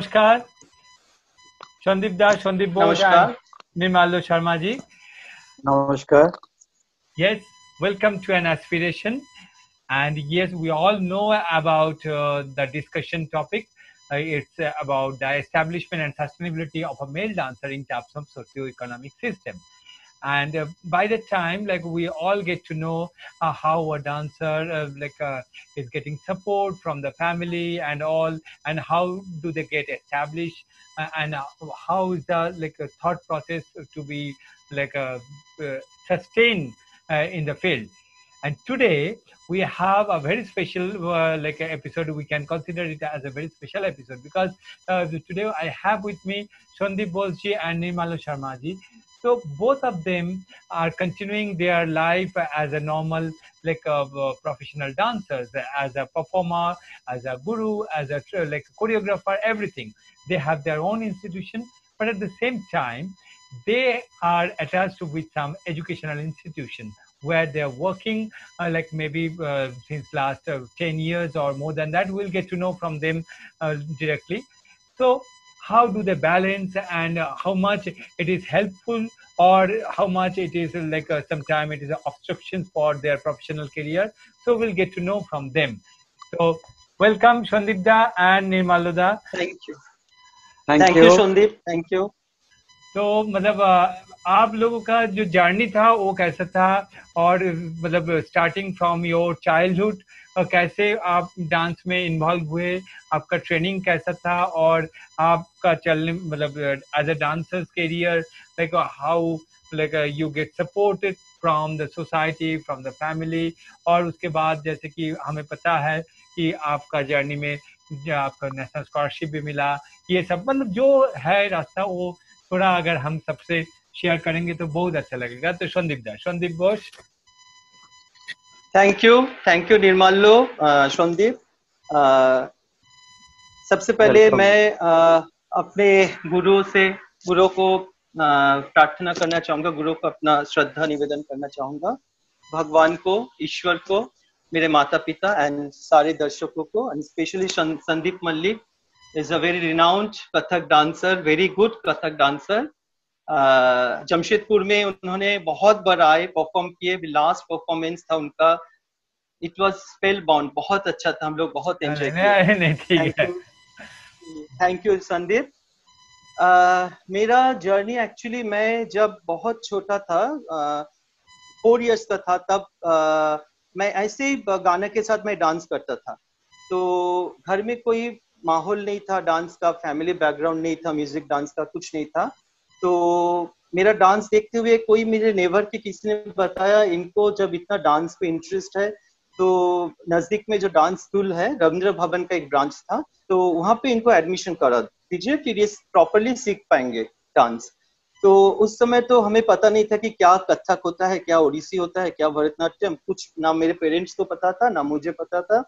नमस्कार संदीप दास, संदीप बोस and नमस्कार। Nirmalo Sharma ji. नमस्कार। Yes, welcome to an aspiration. And yes, we all know about the discussion topic. It's about the establishment and sustainability of a male dancer in terms of socio-economic system. And by the time we all get to know how a dancer is getting support from the family and all, and how do they get established, and how is the a thought process to be sustained in the field. And today we have a very special episode. We can consider it as a very special episode because today I have with me Sandeep Bolji and Nirmalo Sharma ji. So both of them are continuing their life as a normal professional dancers, as a performer, as a guru, as a choreographer, everything. They have their own institution, but at the same time they are attached with some educational institution where they're working maybe since last 10 years or more than that. We'll get to know from them directly. So how do they balance, and how much it is helpful, or how much it is sometimes it is an obstruction for their professional career. So we'll get to know from them. So welcome Sandeep da and Nirmalo da. Thank you. Thank you you। Sandeep. Thank you। तो मतलब आप लोगों का जो journey था वो कैसा था, और मतलब स्टार्टिंग फ्रॉम योर चाइल्डहुड कैसे आप डांस में इन्वॉल्व हुए, आपका ट्रेनिंग कैसा था, और आपका चलने मतलब as a dancer's career how you get supported from the society, from the family, और उसके बाद जैसे कि हमें पता है कि आपका जर्नी में आपका नेशनल स्कॉलरशिप भी मिला, ये सब मतलब जो है रास्ता वो थोड़ा अगर हम सबसे शेयर करेंगे तो बहुत अच्छा लगेगा। तो संदीप घोष। Thank you Nirmalo, Sandeep. सबसे पहले Welcome। मैं अपने गुरु को प्रार्थना करना चाहूंगा, गुरु को अपना श्रद्धा निवेदन करना चाहूंगा, भगवान को, ईश्वर को, मेरे माता पिता एंड सारे दर्शकों को। And specially Sandeep Mallick is a very renowned Kathak dancer, very good Kathak dancer. Jamshedpur में उन्होंने बहुत बार आए, परफॉर्म किए। लास्ट परफॉर्मेंस था उनका, इट वाज स्पेल बाउंड, बहुत अच्छा था, हम लोग बहुत एंजॉय किए। Thank you Sandeep. मेरा जर्नी एक्चुअली, मैं जब बहुत छोटा था, 4 इयर्स का था, तब मैं ऐसे ही गाने के साथ मैं डांस करता था। तो घर में कोई माहौल नहीं था डांस का, फैमिली बैकग्राउंड नहीं था, म्यूजिक डांस का कुछ नहीं था। तो मेरा डांस देखते हुए कोई मेरे नेबर के किसी ने बताया, इनको जब इतना डांस पे इंटरेस्ट है तो नजदीक में जो डांस स्कूल है, रविंद्र भवन का एक ब्रांच था, तो वहां पे इनको एडमिशन करा दीजिए, फिर ये प्रॉपरली सीख पाएंगे डांस। तो उस समय तो हमें पता नहीं था कि क्या कथक होता है, क्या ओडिसी होता है, क्या भरतनाट्यम, कुछ ना मेरे पेरेंट्स को पता था ना मुझे पता था।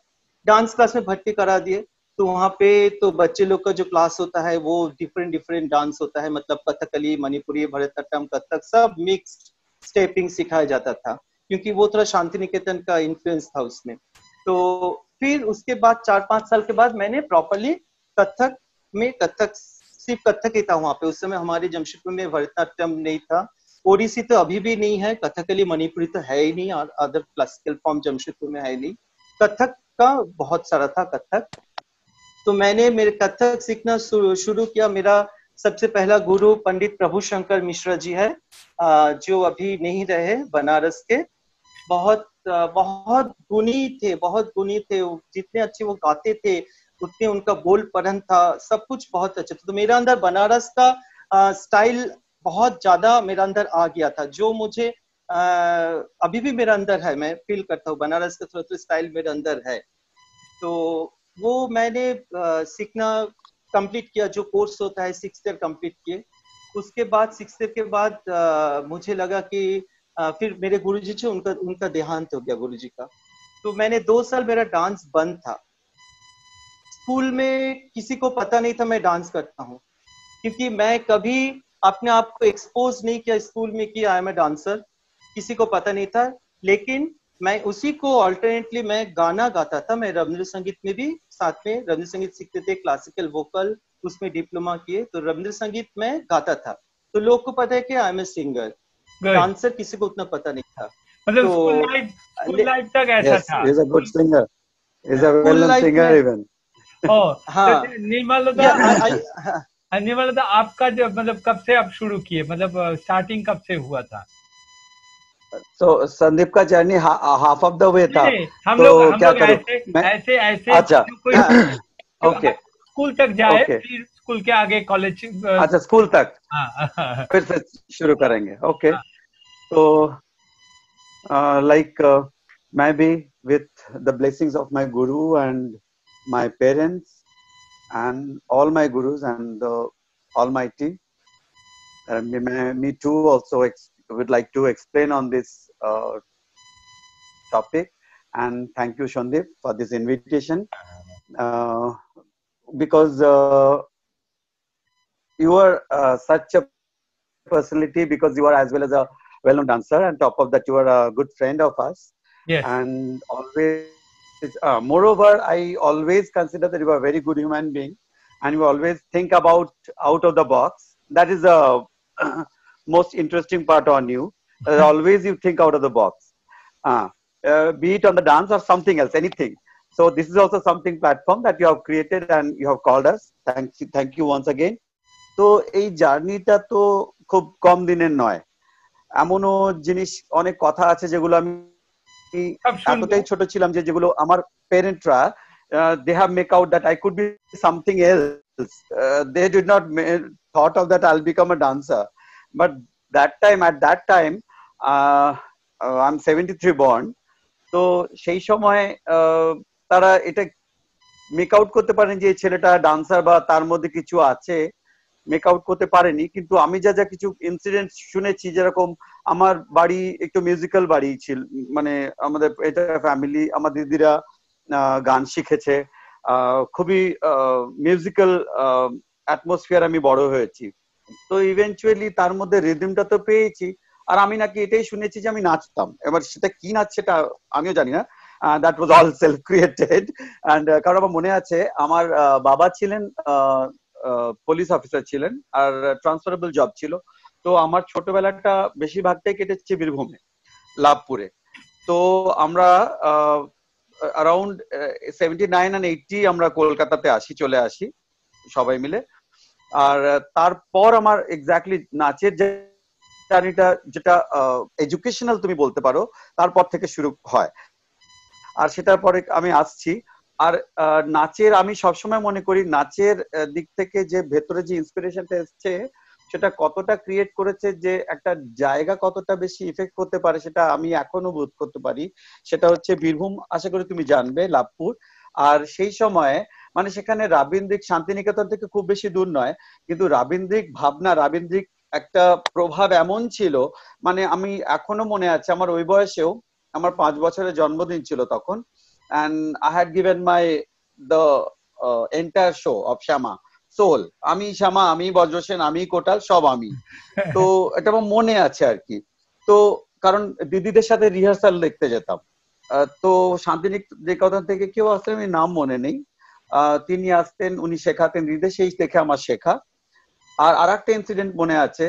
डांस क्लास में भर्ती करा दिए। तो वहाँ पे तो बच्चे लोग का जो क्लास होता है वो डिफरेंट डांस होता है, मतलब कथकली, मणिपुरी, भरतनाट्यम, कथक सब मिक्स्ड स्टेपिंग सिखाया जाता था, क्योंकि वो थोड़ा शांति निकेतन का इन्फ्लुएंस था उसमें। तो फिर उसके बाद 4-5 साल के बाद मैंने प्रॉपरली कथक में, कथक सिर्फ कथक ही था वहाँ पे उस समय, हमारे जमशेदपुर में भरतनाट्यम नहीं था, ओडिसी तो अभी भी नहीं है, कथकली मणिपुरी तो है ही नहीं, और अदर क्लासिकल फॉर्म जमशेदपुर में है नहीं। कथक का बहुत सारा था कथक। तो मैंने मेरे कथक सीखना शुरू किया। मेरा सबसे पहला गुरु पंडित प्रभु शंकर मिश्रा जी है, जो अभी नहीं रहे, बनारस के। बहुत गुणी थे, बहुत गुणी थे, जितने अच्छे वो गाते थे उतने उनका बोल पढ़न था, सब कुछ बहुत अच्छा था। तो मेरा अंदर बनारस का स्टाइल बहुत ज्यादा मेरा अंदर आ गया था, जो मुझे अभी भी मेरा अंदर है, मैं फील करता हूँ बनारस का थोड़ा स्टाइल मेरे अंदर है। तो वो मैंने सीखना कंप्लीट किया, जो कोर्स होता है 6 ईयर कंप्लीट किए। उसके बाद 6 ईयर के बाद मुझे लगा कि फिर मेरे गुरुजी थे, उनका देहांत हो गया गुरुजी का। तो मैंने 2 साल मेरा डांस बंद था। स्कूल में किसी को पता नहीं था मैं डांस करता हूँ, क्योंकि मैं कभी अपने आप को एक्सपोज नहीं किया स्कूल में कि आई एम ए डांसर, किसी को पता नहीं था। लेकिन मैं उसी को ऑल्टरनेटली मैं गाना गाता था। मैं रविंद्र संगीत में भी साथ में रविंद्र संगीत सीखते थे, क्लासिकल वोकल उसमें डिप्लोमा किए, तो रविंद्र संगीत में गाता था। तो लोग को पता है कि I am a singer, good. Dancer किसी को उतना पता नहीं था। मतलब तो स्कूल लाइफ तक ऐसा Yes, था he's a good school. singer. He's a school well-known life singer में even. ओ तो हाँ निर्मलता, या आई निर्मलता आपका जो मतलब कब से आप शुरू किए, मतलब स्टार्टिंग कब से हुआ था? So संदीप का journey half of the way नहीं था, नहीं, हम तो लोग हम क्या लोग करूं ऐसे मैं? ऐसे ऐसे अच्छा, जो कोई जो ओके स्कूल तक जाए, ओके, फिर स्कूल के आगे कॉलेज। अच्छा स्कूल तक हाँ हाँ फिर से शुरू करेंगे। ओके, हाँ, तो लाइक मैं भी with the blessings of my guru and my parents and all my gurus and the Almighty, me too also would like to explain on this topic. And thank you, Shandip, for this invitation. Because you are such a personality, because you are as well as a well-known dancer, and top of that, you are a good friend of us. yes. And always, moreover, I always consider that you are a very good human being, and you always think about out of the box. That is the most interesting part on you. Always you think out of the box. Be it on the dance or something else, anything. So this is also something platform that you have created and you have called us. Thank you once again. তো এই জার্নিটা তো খুব কম দিনের নয়, এমনও জিনিস অনেক কথা আছে যেগুলো আমি अब सुन এতটাই ছোট ছিলাম যে যেগুলো আমার পেরেন্টরা they have make out that I could be something else. They did not thought of that I'll become a dancer, but at that time I'm 73 born. তো সেই সময় তারা এটা মেক আউট করতে পারেন যে এই ছেলেটা ডান্সার বা তার মধ্যে কিছু আছে, মেক আউট করতে পারেনি। কিন্তু আমি যা যা কিছু ইনসিডেন্ট শুনেছি, যেরকম আমার বাড়ি একটু মিউজিক্যাল বাড়ি ছিল, মানে আমাদের এটা ফ্যামিলি, আমার দিদিরা গান শিখেছে, খুবই মিউজিক্যাল অ্যাটমসফিয়ার আমি বড় হয়েছি। তো ইভেনচুয়ালি তার মধ্যে রিদমটা তো পেয়েছি, আর আমি নাকি এটাই শুনেছি যে আমি নাচতাম। এবার সেটা কি নাচ সেটা আমিও জানি না, that was all self created. And কারণ আমার মনে আছে আমার বাবা ছিলেন পুলিশ অফিসার ছিলেন, আর ট্রান্সফারেবল জব ছিল। তো আমার ছোটবেলাটা বেশিরভাগটাই কেটেছে বীরভূমে, লাভপুরে। তো আমরা অ্যারাউন্ড 79 and 80 আমরা কলকাতাতে চলে আসি সবাই মিলে। আর তারপর আমার এক্স্যাক্টলি নাচের জার্নিটা, যেটা এডুকেশনাল তুমি বলতে পারো, তারপর থেকে শুরু হয়। আর সেটার পরে আমি আসছি। আর নাচের আমি সবসময় মনে করি নাচের দিক থেকে যে ভেতরে যে ইন্সপিরেশনটা এসছে, সেটা কতটা ক্রিয়েট করেছে, যে একটা জায়গা কতটা বেশি ইফেক্ট করতে পারে, সেটা আমি এখনো বোধ করতে পারি। সেটা হচ্ছে বীরভূম, আশা করি তুমি জানবে, লাভপুর। আর সেই সময়ে মানে সেখানে রাবীন্দ্রিক শান্তিনিকেতন থেকে খুব বেশি দূর নয়, কিন্তু রাবীন্দ্রিক ভাবনা, রাবীন্দ্রিক একটা প্রভাব এমন ছিল, মানে আমি এখনো মনে আছে আমার ওই বয়সেও, আমার 5 বছরের জন্মদিন ছিল তখন, and I had given the entire show of Shama Soul. আমি শ্যামা, আমি বজ্রসেন, আমি কোটাল, সব আমি। তো এটা আমার মনে আছে আর কি। তো কারণ দিদিদের সাথে রিহার্সাল দেখতে যেতাম। তো শান্তিনিকেতন থেকে কেউ আসতেন, আমি নাম মনে নেই, তিনি আসতেন, উনি শেখাতেন দিদিদের, সেই দেখে আমার শেখা। আর আরেকটা ইনসিডেন্ট মনে আছে,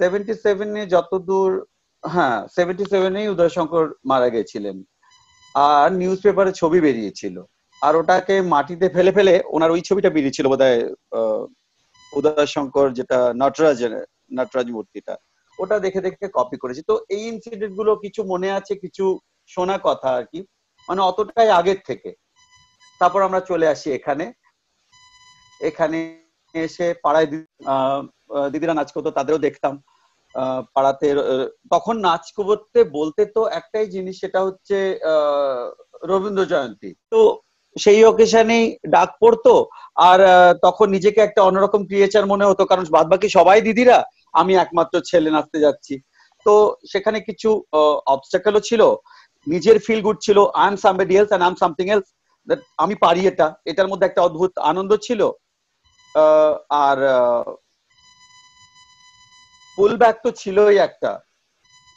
77-এ যতদূর, হ্যাঁ 77-এই উদয় শঙ্কর মারা গেছিলেন, আর নিউজ পেপারে ছবি বেরিয়েছিল, আর ওটাকে মাটিতে ফেলে ফেলে ওনার ওই ছবিটা বেরিয়েছিল বোধহয়, উদয় শঙ্কর, যেটা নটরাজ মূর্তিটা, ওটা দেখে দেখে কপি করেছি। তো এই ইনসিডেন্ট গুলো কিছু মনে আছে, কিছু শোনা কথা আর কি, মানে অতটাই আগের থেকে। তারপর আমরা চলে আসি এখানে এসে পাড়ায় দিদিরা নাচ করতো, তাদেরও দেখতাম পাড়াতে। তখন নাচ করতে বলতে তো একটাই জিনিস, সেটা হচ্ছে রবীন্দ্র জয়ন্তী। তো সেই অকেশনেই ডাক পড়তো, আর তখন নিজেকে একটা অন্যরকম ক্রিয়েচার মনে হতো, কারণ বাদবাকি সবাই দিদিরা, আমি একমাত্র ছেলে নাচতে যাচ্ছি। তো সেখানে কিছু অবস্টাকেলও ছিল, নিজের ফিল গুড ছিল, I am somebody else and I am something else, আমি পারি এটার মধ্যে একটা অদ্ভুত আনন্দ ছিল। আর পুল ব্যাক তো ছিলই একটা,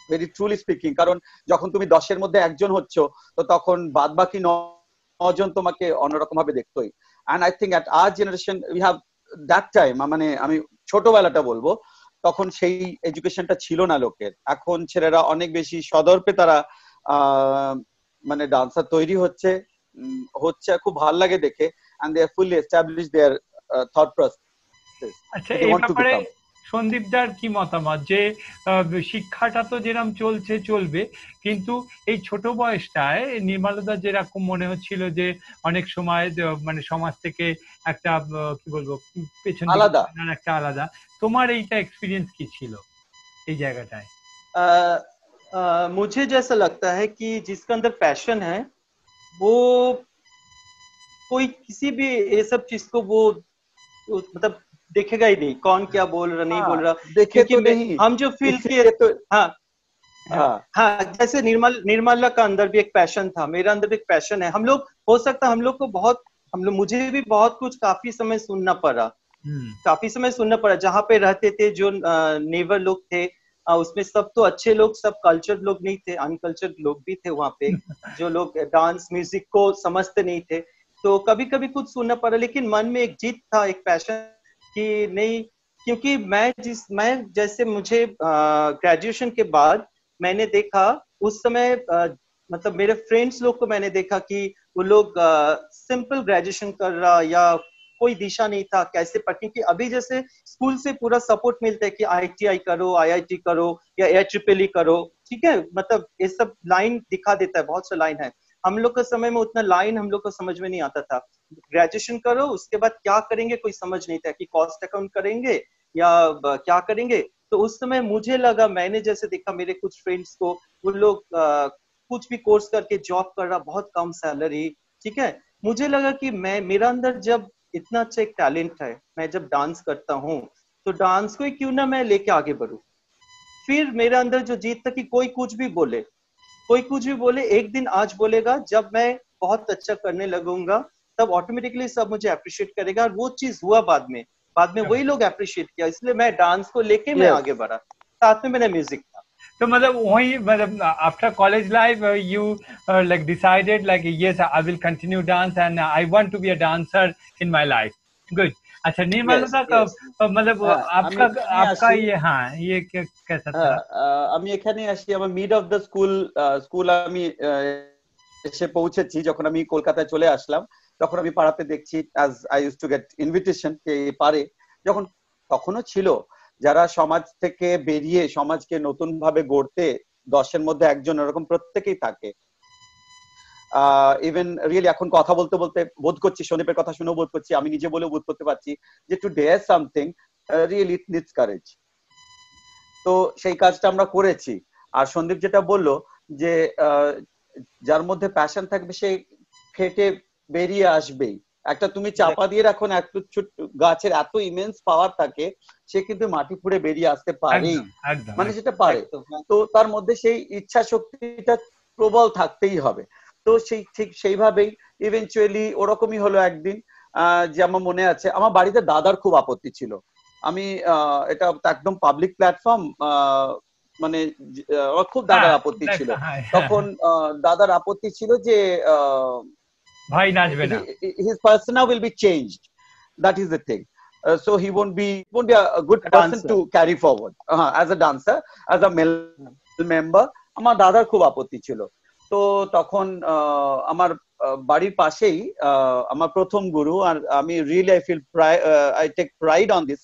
ভেরি ট্রুলি স্পিকিং, কারণ যখন তুমি 10-এর মধ্যে একজন হচ্ছ, তো তখন বাদ বাকি 9জন তোমাকে অন্যরকম ভাবে দেখতোই। And I think at our generation we have that time, মানে আমি ছোটবেলাটা বলবো, তখন সেই এডুকেশনটা ছিল না লোকের। এখন ছেলেরা অনেক বেশি সদর্পে তারা মানে ডান্সার তৈরি হচ্ছে, খুব ভালো লাগে দেখে, and they are fully established their thought process. আচ্ছা, They এই want to ব্যাপারে become. সন্দীপদার কি মতামত, যে শিক্ষাটা তো যেরকম চলছে চলবে, কিন্তু এই ছোট বয়সটায় নির্মলদা যেরকম মনে হচ্ছিল যে অনেক সময় মানে সমাজ থেকে একটা কি বলবো পেছন দিকে আলাদা একটা আলাদা, তোমার এইটা এক্সপিরিয়েন্স কি ছিল এই জায়গাটায়? मुझे जैसा लगता है कि जिसके अंदर पैशन है वो कोई किसी भी ये सब चीज को वो मतलब देखेगा ही नहीं, कौन क्या बोल रहा नहीं बोल रहा, देखे क्योंकि तो नहीं, हम जो फील किए तो हाँ हाँ हाँ, जैसे निर्मला का अंदर भी एक पैशन था, मेरा अंदर भी एक पैशन है। हम लोग हो सकता है हम लोग को बहुत मुझे भी बहुत कुछ काफी समय सुनना पड़ा, जहाँ पे रहते थे जो नेबर लोग थे, उसमें सब तो अच्छे लोग, सब कल्चर लोग नहीं थे, अनकल्चर्ड लोग भी थे वहाँ पे जो लोग डांस म्यूजिक को समझते नहीं थे। तो कभी कभी कुछ सुनना पड़ा, लेकिन मन में एक जीत था, एक पैशन कि नहीं, क्योंकि मैं जैसे मुझे ग्रेजुएशन के बाद मैंने देखा उस समय मतलब मेरे फ्रेंड्स लोग को मैंने देखा कि वो लोग सिंपल ग्रेजुएशन कर रहा या कोई दिशा नहीं था कैसे पढ़ने की। अभी जैसे स्कूल से पूरा सपोर्ट मिलता है कि IITI करो, IIT करो या AIEEE करो, ठीक है, मतलब ये सब लाइन दिखा देता है, बहुत सा लाइन है। हम लोग के समय में उतना लाइन हम लोग को समझ में नहीं आता था। ग्रेजुएशन करो, उसके बाद क्या करेंगे कोई समझ नहीं था, कि कॉस्ट अकाउंट करेंगे या क्या करेंगे। तो उस समय मुझे लगा, मैंने जैसे देखा मेरे कुछ फ्रेंड्स को, वो लोग कुछ भी कोर्स करके जॉब कर रहा, बहुत कम सैलरी, ठीक है। मुझे लगा कि मेरा अंदर जब इतना अच्छा एक टैलेंट है, मैं जब डांस करता हूँ तो डांस को क्यों ना मैं लेके आगे बढ़ूं। फिर मेरे अंदर जो जीत था कि कोई कुछ भी बोले, एक दिन आज बोलेगा, जब मैं बहुत अच्छा करने लगूंगा तब ऑटोमेटिकली सब मुझे अप्रिशिएट करेगा। और वो चीज हुआ बाद में वही लोग अप्रिशिएट किया, इसलिए मैं डांस को लेके मैं आगे बढ़ा, साथ में मेरा म्यूजिक था। तो मतलब वही, मतलब after college life you like decided like yes I will continue dance and I want to be a dancer in my life. Good. अच्छा, निर्मलता का मतलब आपका ये ये कैसा था? আমি এখানে আসি, আমার মিড অফ দ্য স্কুল আমি এসে পৌঁছেছি। যখন আমি কলকাতায় চলে আসলাম তখন আমি পাড়াতে দেখছি, as I used to get invitation কে পারে, যখন তখনও ছিল যারা সমাজ থেকে বেরিয়ে সমাজকে নতুন ভাবে গড়তে 10-এর মধ্যে একজন এরকম প্রত্যেকেই থাকে। ইভেন রিয়েলি এখন কথা বলতে বলতে বোধ করছি, সন্দীপের কথা শুনেও বোধ করছি, আমি নিজে বলেও বোধ করতে পারছি যে to dare something really it needs courage. তো সেই কাজটা আমরা করেছি। আর সন্দীপ যেটা বললো যে যার মধ্যে প্যাশন থাকবে সে ফেটে বেরিয়ে আসবেই। একটা তুমি চাপা দিয়ে রাখো না, একটু ছোট গাছের এত ইমেন্স পাওয়ার থাকে, সে কিন্তু মাটি ফুঁড়ে বেরিয়ে আসতে পারেই, মানে যেটা পারে। তো তার মধ্যে সেই ইচ্ছা শক্তিটা প্রবল থাকতেই হবে। তো সেই ঠিক সেইভাবেই ইভেনচুয়ালি ওরকমই হলো একদিন, যে আমার মনে আছে আমার বাড়িতে দাদার খুব আপত্তি ছিল। আমি এটা একদম পাবলিক প্ল্যাটফর্ম, মানে খুব দাদার আপত্তি ছিল তখন। দাদার আপত্তি ছিল যে ভাই নাচবে না, his persona will be changed, that is the thing. So he won't be a good person to carry forward as a dancer, as a male member. আমার দাদার খুব আপত্তি ছিল। তো তখন আমার বাড়ির পাশেই আমার প্রথম গুরু, আর আমি really I take pride on this,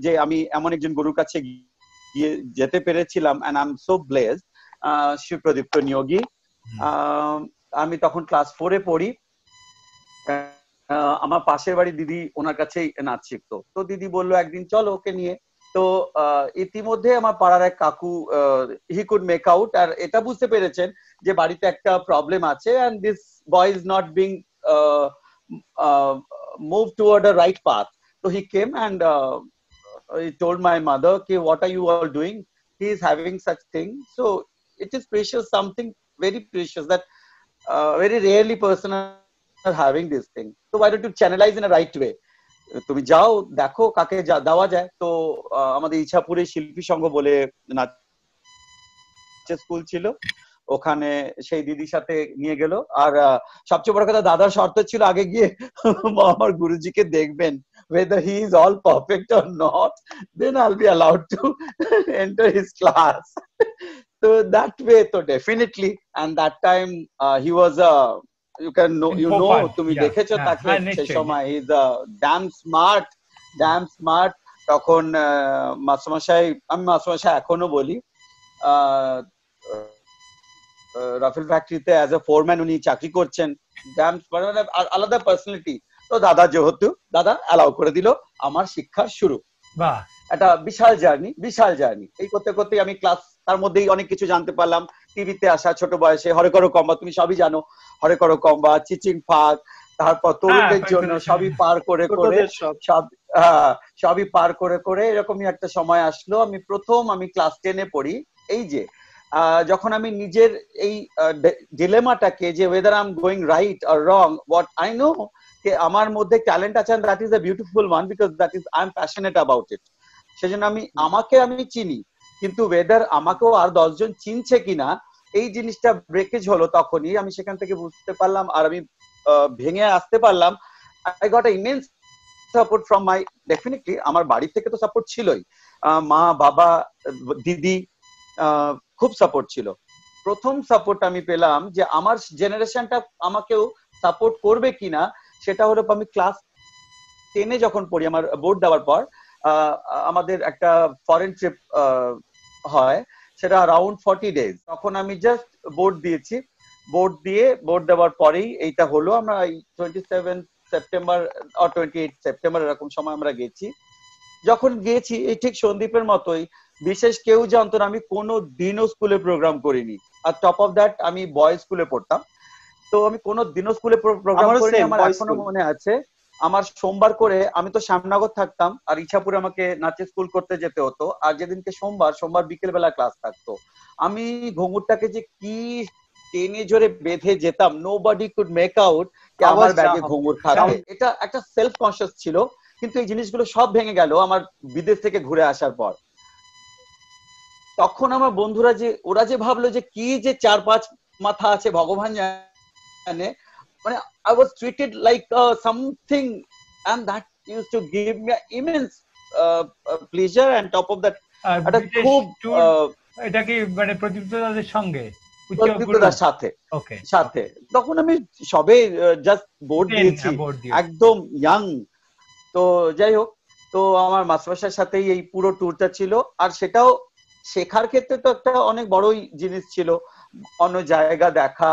যে আমি এমন একজন গুরুর কাছে গিয়ে যেতে পেরেছিলাম, and I'm so blessed, শিবপ্রদীপ্ত Niyogi. আমি তখন ক্লাস 4-এ পড়ি। আমার পাশের বাড়ি দিদি ওনার কাছেই নাচ শিখতো। তো দিদি বললো একদিন চলো ওকে নিয়ে। তো ইতিমধ্যে আমার পাড়ার এক কাকু হি কুড মেক আউট, আর এটা বুঝতে পেরেছেন যে বাড়িতে একটা প্রবলেম আছে, and this boy is not being moved toward a right path. So he came and he told my mother, "Okay, what are you all doing? He is having such thing." So it is precious, something very precious that very rarely person are having this thing. So why don't you channelize in a right way? তুমি যাও দেখো কাকে দেওয়া যায়। তো আমাদের ইছাপুরে শিল্পী সংঘ বলে নাচের স্কুল ছিল, ওখানে সেই দিদির সাথে নিয়ে গেল। আর সবচেয়ে বড় কথা, দাদার শর্ত ছিল আগে গিয়ে আমার গুরুজিকে দেখবেন, whether he is all perfect or not, then I'll be allowed to enter his class. So that way, so definitely, and that time he was a, you can know, you know, তুমি দেখেছো তাকে সেই সময়, he is a damn smart. তখন মাস্টারমশাই, আমি মাস্টারমশাই এখনো বলি, রাফেল ফ্যাক্টরিতে অ্যাজ এ ফোরম্যান উনি চাকরি করছেন, ড্যাম আলাদা পার্সোনালিটি। তো দাদা যেহেতু, দাদা অ্যালাউ করে দিল আমার শিক্ষার শুরু। একটা বিশাল জার্নি। এই করতে করতে আমি ক্লাস, তার মধ্যেই অনেক কিছু জানতে পারলাম। টিভিতে আসা ছোট বয়সে হরে করো কম্বা, তুমি সবই জানো, হরে করো কম্বা, চিচিং ফাঁক, তারপর তরুণদের জন্য সবই পার করে সবই পার করে এরকমই একটা সময় আসলো। আমি ক্লাস 10-এ পড়ি। এই যে যখন আমি নিজের এই ডিলেমাটাকে, যে whether I'm going right or wrong, what I know যে আমার মধ্যে ট্যালেন্ট আছে, and that is a beautiful one because that is I'm passionate about it. সেজন্য আমাকে চিনি, কিন্তু whether আমাকেও আর 10 জন চিনছে কিনা, এই জিনিসটা ব্রেকেজ হলো। তখনই আমি সেখান থেকে বুঝতে পারলাম, আর আমি ভেঙে আসতে পারলাম। I got an immense support from my, definitely আমার বাড়ি থেকে তো সাপোর্ট ছিলই, মা বাবা দিদি খুব সাপোর্ট ছিল। প্রথম সাপোর্ট আমি পেলাম যে আমার জেনারেশনটা আমাকেও সাপোর্ট করবে কিনা, সেটা হলো আমি ক্লাস 10-এ যখন পড়ি, আমার বোর্ড দেওয়ার পর আমাদের একটা ফরেন ট্রিপ হয়, সেটা अराउंड 40 days। তখন আমি জাস্ট বোর্ড দেওয়ার পরেই এইটা হলো। আমরা 27 সেপ্টেম্বর আর 28 সেপ্টেম্বর এরকম সময় আমরা গেছি। যখন গেছি, এই ঠিক সন্দীপের মতোই, বিশেষ কেউ জানতো না, আমি কোনো দিনও স্কুলে প্রোগ্রাম করিনি। আর টপ অফ দ্যাট আমি বয়েজ স্কুলে পড়তাম, তো আমি কোনো দিনও স্কুলে প্রোগ্রাম করিনি। আমার এখনো মনে আছে, আমার সোমবার করে, আমি তো শ্যামনগর থাকতাম, আর ইছাপুরে আমাকে নাচের স্কুল করতে যেতে হতো। আর যেদিনকে সোমবার বিকেল বেলা ক্লাস থাকতো, আমি ঘুঙুরটাকে যে কি টেনে জোরে বেঁধে যেতাম, নোবডি কুড মেক আউট যে আমার ব্যাগে ঘুঙুর থাকে। এটা একটা সেলফ কনসিয়াস ছিল। কিন্তু এই জিনিসগুলো সব ভেঙে গেল আমার বিদেশ থেকে ঘুরে আসার পর। তখন আমার বন্ধুরা ওরা যে ভাবলো যে কি যে 4-5 মাথা আছে ভগবান জানে, মানে I was treated like something, and that used to give me immense pleasure, and top of that একটা খুব এটা কি মানে প্রদীপ্তদার সঙ্গে, প্রদীপ্তদার সাথে তখন আমি সবে জাস্ট বোর্ড দিয়েছি, একদম ইয়াং। তো যাই হোক, তো আমার মাস্টারমশাইয়ের সাথেই এই পুরো ট্যুরটা ছিল। আর সেটাও শেখার ক্ষেত্রে তো একটা অনেক বড়ই জিনিস ছিল, অন্য জায়গা দেখা,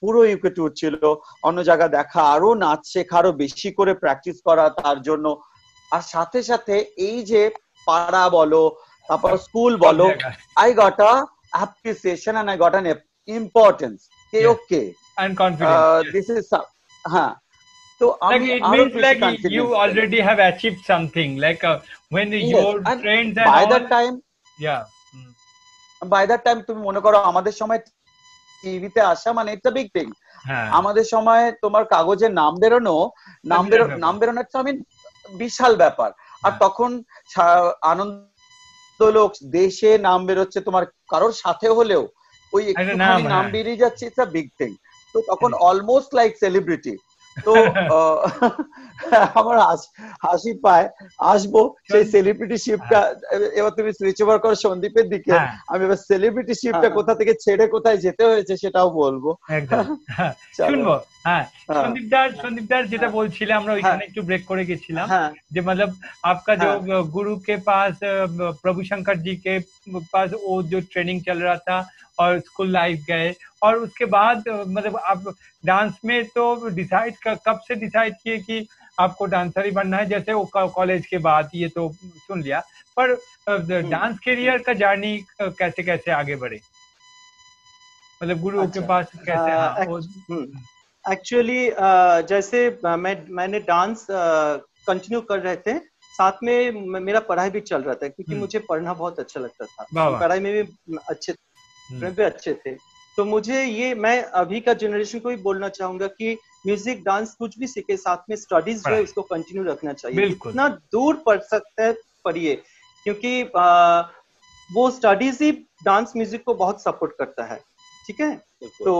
পুরো ইউকে ট্যুর ছিল, অন্য জায়গা দেখা, আরো নাচ শেখা, আরো বেশি করে প্র্যাকটিস করা তার জন্য। আর সাথে সাথে এই যে পাড়া বলো, তারপর স্কুল বলো, I got a appreciation and I got an importance. Okay, and confidence. This is হ্যাঁ। So like it means like you already have achieved something, like when your friends and by that time, yeah, by that time তুমি মনে করো আমাদের সময় টিভিতে আসা মানে it's a big thing. আমাদের সময় তোমার কাগজে নাম বেরোনো একটা বিশাল ব্যাপার। আর তখন আনন্দ লোক দেশে নাম বেরোচ্ছে, তোমার কারোর সাথে হলেও ওই একটুখানি নাম বেরিয়ে যাচ্ছে, ইটস আ বিগ থিং। তো তখন অলমোস্ট লাইক সেলিব্রিটি। তো আমার হাসি পায়, আসবো সেই সেলিব্রিটি শিপটা। এবার তুমি সুইচ ওভার করো সন্দীপের দিকে, আমি এবার সেলিব্রিটি শিপটা কোথা থেকে ছেড়ে কোথায় যেতে হয়েছে সেটাও বলবো। শুনবো। হ্যাঁ, সন্দীপদার যেটা বলছিলে, আমরা ওইখানে একটু ব্রেক করে গেছিলাম, যে मतलब आपका जो गुरु के पास प्रभु शंकर जी के पास वो जो ट्रेनिंग चल रहा था और स्कूल लाइफ गए, और उसके बाद मतलब आप डांस में तो डिसाइड कब से डिसाइड किए कि आपको डांसर ही बनना है? जैसे वो कॉलेज के बाद ये तो सुन लिया, पर डांस करियर का जर्नी कैसे कैसे आगे बढ़े, मतलब गुरु के पास कैसे? एक्चुअली जैसे मैंने डांस कंटिन्यू कर रहे थे, साथ में मेरा पढ़ाई भी चल रहा था, क्योंकि मुझे पढ़ना बहुत अच्छा लगता था, पढ़ाई में भी अच्छे थे। तो मुझे मैं अभी का जनरेशन को भी बोलना चाहूंगा कि म्यूजिक डांस कुछ भी सीखे, साथ में स्टडीज जो है उसको कंटिन्यू रखना चाहिए। इतना दूर पढ़ सकते हैं पढ़िए, क्योंकि वो स्टडीज ही डांस म्यूजिक को बहुत सपोर्ट करता है, ठीक है। तो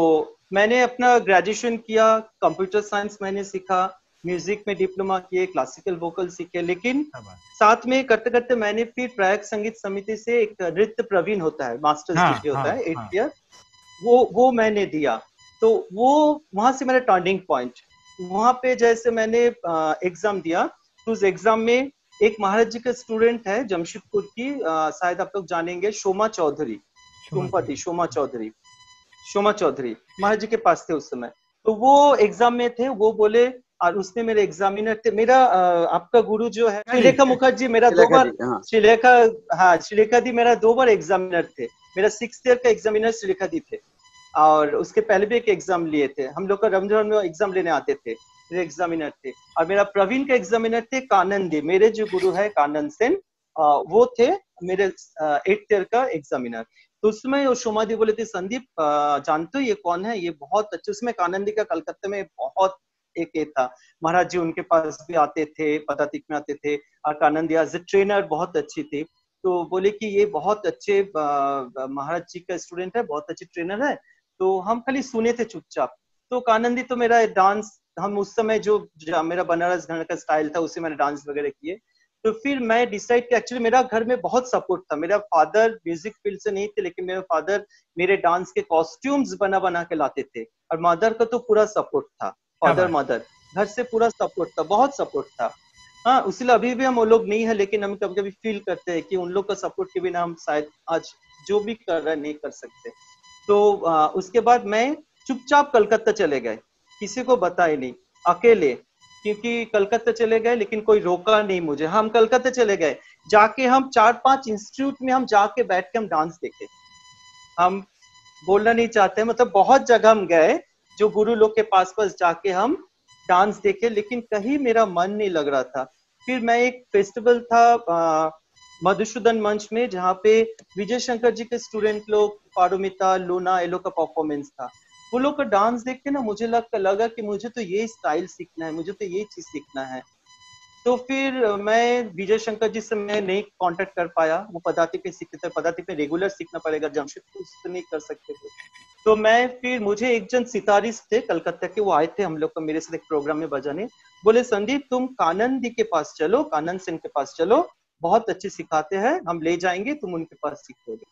मैंने अपना ग्रेजुएशन किया, कंप्यूटर साइंस मैंने सीखा, म्यूजिक में डिप्लोमा किए, क्लासिकल वोकल सीखे, लेकिन साथ में करते करते मैंने फिर प्रयाग संगीत समिति से एक नृत्य प्रवीण होता है, मास्टर्स डिग्री होता है 8 ईयर, वो मैंने दिया। तो वो वहां से मेरा टर्निंग पॉइंट, वहां पे जैसे मैंने एग्जाम दिया, तो उस एग्जाम में एक महाराज जी का स्टूडेंट है जमशेदपुर की, शायद आप लोग जानेंगे, शोमा चौधरी, कुमपति शोमा चौधरी महाराज जी के पास थे उस समय। तो वो एग्जाम में थे, वो बोले, और उसने मेरे एग्जामिनर थे, मेरा आपका गुरु जो है श्रीलेखा मुखर्जी, मेरा 2 बार श्रीलेखा दी मेरा 2 बार एग्जामिनर थे। मेरा 6th ईयर का एग्जामिनर श्रीलेखा दी थे, और उसके पहले भी एक एग्जाम लिए थे हम लोग का, रमजान में एग्जाम लेने आते थे, मेरे एग्जामिनर थे। और मेरा प्रवीण का एग्जामिनर थे कानंदी, मेरे जो गुरु है कानन सेन, वो थे मेरे 8th ईयर का एग्जामिनर। तो उसमें वो शोमा दी बोले थे, संदीप जानते हो ये कौन है, ये बहुत अच्छे, उसमें कानंदी का कलकत्ते में बहुत एक ये था, महाराज जी उनके पास भी आते थे, पदातिक में आते थे, और कानंदी एज ए ट्रेनर बहुत अच्छी थी। तो बोले कि ये बहुत अच्छे महाराज जी का स्टूडेंट है, बहुत अच्छे ट्रेनर है। तो हम खाली सुने थे चुपचाप। तो कानंदी तो मेरा डांस, हम उस समय जो मेरा बनारस घराना का स्टाइल था उसे मैंने डांस वगैरह किए। तो फिर मैं डिसाइड किया, एक्चुअली मेरा घर में बहुत सपोर्ट था, मेरा फादर म्यूजिक फील्ड से नहीं थे, लेकिन मेरे फादर मेरे डांस के कॉस्ट्यूम्स बना बना के लाते थे, और मदर का तो पूरा सपोर्ट था, फादर मदर घर से पूरा सपोर्ट था, बहुत सपोर्ट था। हाँ, इसलिए अभी भी हम वो लोग नहीं है, लेकिन हम कभी कभी फील करते हैं कि उन लोग का सपोर्ट के बिना हम शायद आज जो भी कर रहे हैं नहीं कर सकते। तो उसके बाद मैं चुपचाप कलकत्ता चले गए, किसी को बताए नहीं, अकेले, क्योंकि कलकत्ता चले गए लेकिन कोई रोका नहीं मुझे। हम कलकत्ता चले गए, जाके हम 4-5 इंस्टीट्यूट में हम जाके बैठ के हम डांस देखे। हम बोलना नहीं चाहते, मतलब बहुत जगह हम गए, जो गुरु लोग के पास जाके हम डांस देखे, लेकिन कहीं मेरा मन नहीं लग रहा था। फिर मैं एक फेस्टिवल था मधुसूदन मंच में, जहाँ पे विजय शंकर जी के स्टूडेंट लोग, पारुमिता, लूना, ये लोग का परफॉर्मेंस था। वो लोग का डांस देख के ना मुझे लगा कि मुझे तो ये स्टाइल सीखना है, मुझे तो ये चीज सीखना है। तो फिर मैं विजय शंकर जी से मैं नहीं कांटेक्ट कर पाया, वो पदातिक पे सीखते थे, पदातिक में रेगुलर सीखना पड़ेगा, जमशेदपुर से नहीं कर सकते थे। तो मैं फिर, मुझे एक जन सितारिस्ट थे कलकत्ता के, वो आए थे हम लोग का मेरे साथ एक प्रोग्राम में बजाने, बोले संदीप तुम कानंदी के पास चलो, कानन सेन के पास चलो, बहुत अच्छे सिखाते हैं, हम ले जाएंगे, तुम उनके पास सीखोगे।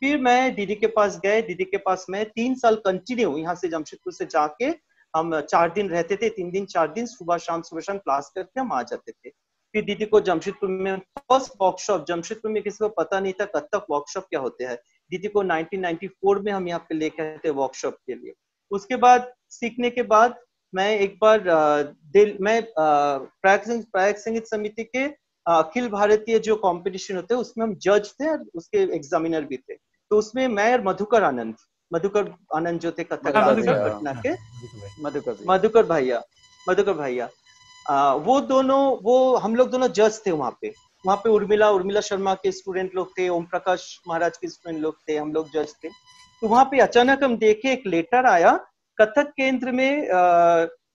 फिर मैं दीदी के पास गए, दीदी के पास मैं 3 साल कंटिन्यू यहाँ से जमशेदपुर से जाके, हम 4 दिन रहते थे, 3 दिन 4 दिन, सुबह शाम क्लास करके हम आ जाते थे। फिर दीदी को जमशेदपुर में फर्स्ट वर्कशॉप, जमशेदपुर में किसी को पता नहीं था कथक वर्कशॉप क्या होते हैं, दीदी को 1994 में हम यहाँ पे लेके आए थे वर्कशॉप के लिए। उसके बाद सीखने के बाद मैं एक बार प्रयाग संगीत समिति के अखिल भारतीय जो कंपटीशन होते हैं उसमें हम जज थे और उसके एग्जामिनर भी थे। तो उसमें मैं और मधुकर आनंद जो थे कथक पटना के, मधुकर भैया, वो दोनों, वो हम लोग दोनों जज थे वहाँ पे उर्मिला शर्मा के स्टूडेंट लोग थे, ओम प्रकाश महाराज के स्टूडेंट लोग थे, हम लोग जज थे। तो वहाँ पे अचानक हम देखे एक लेटर आया कथक केंद्र में,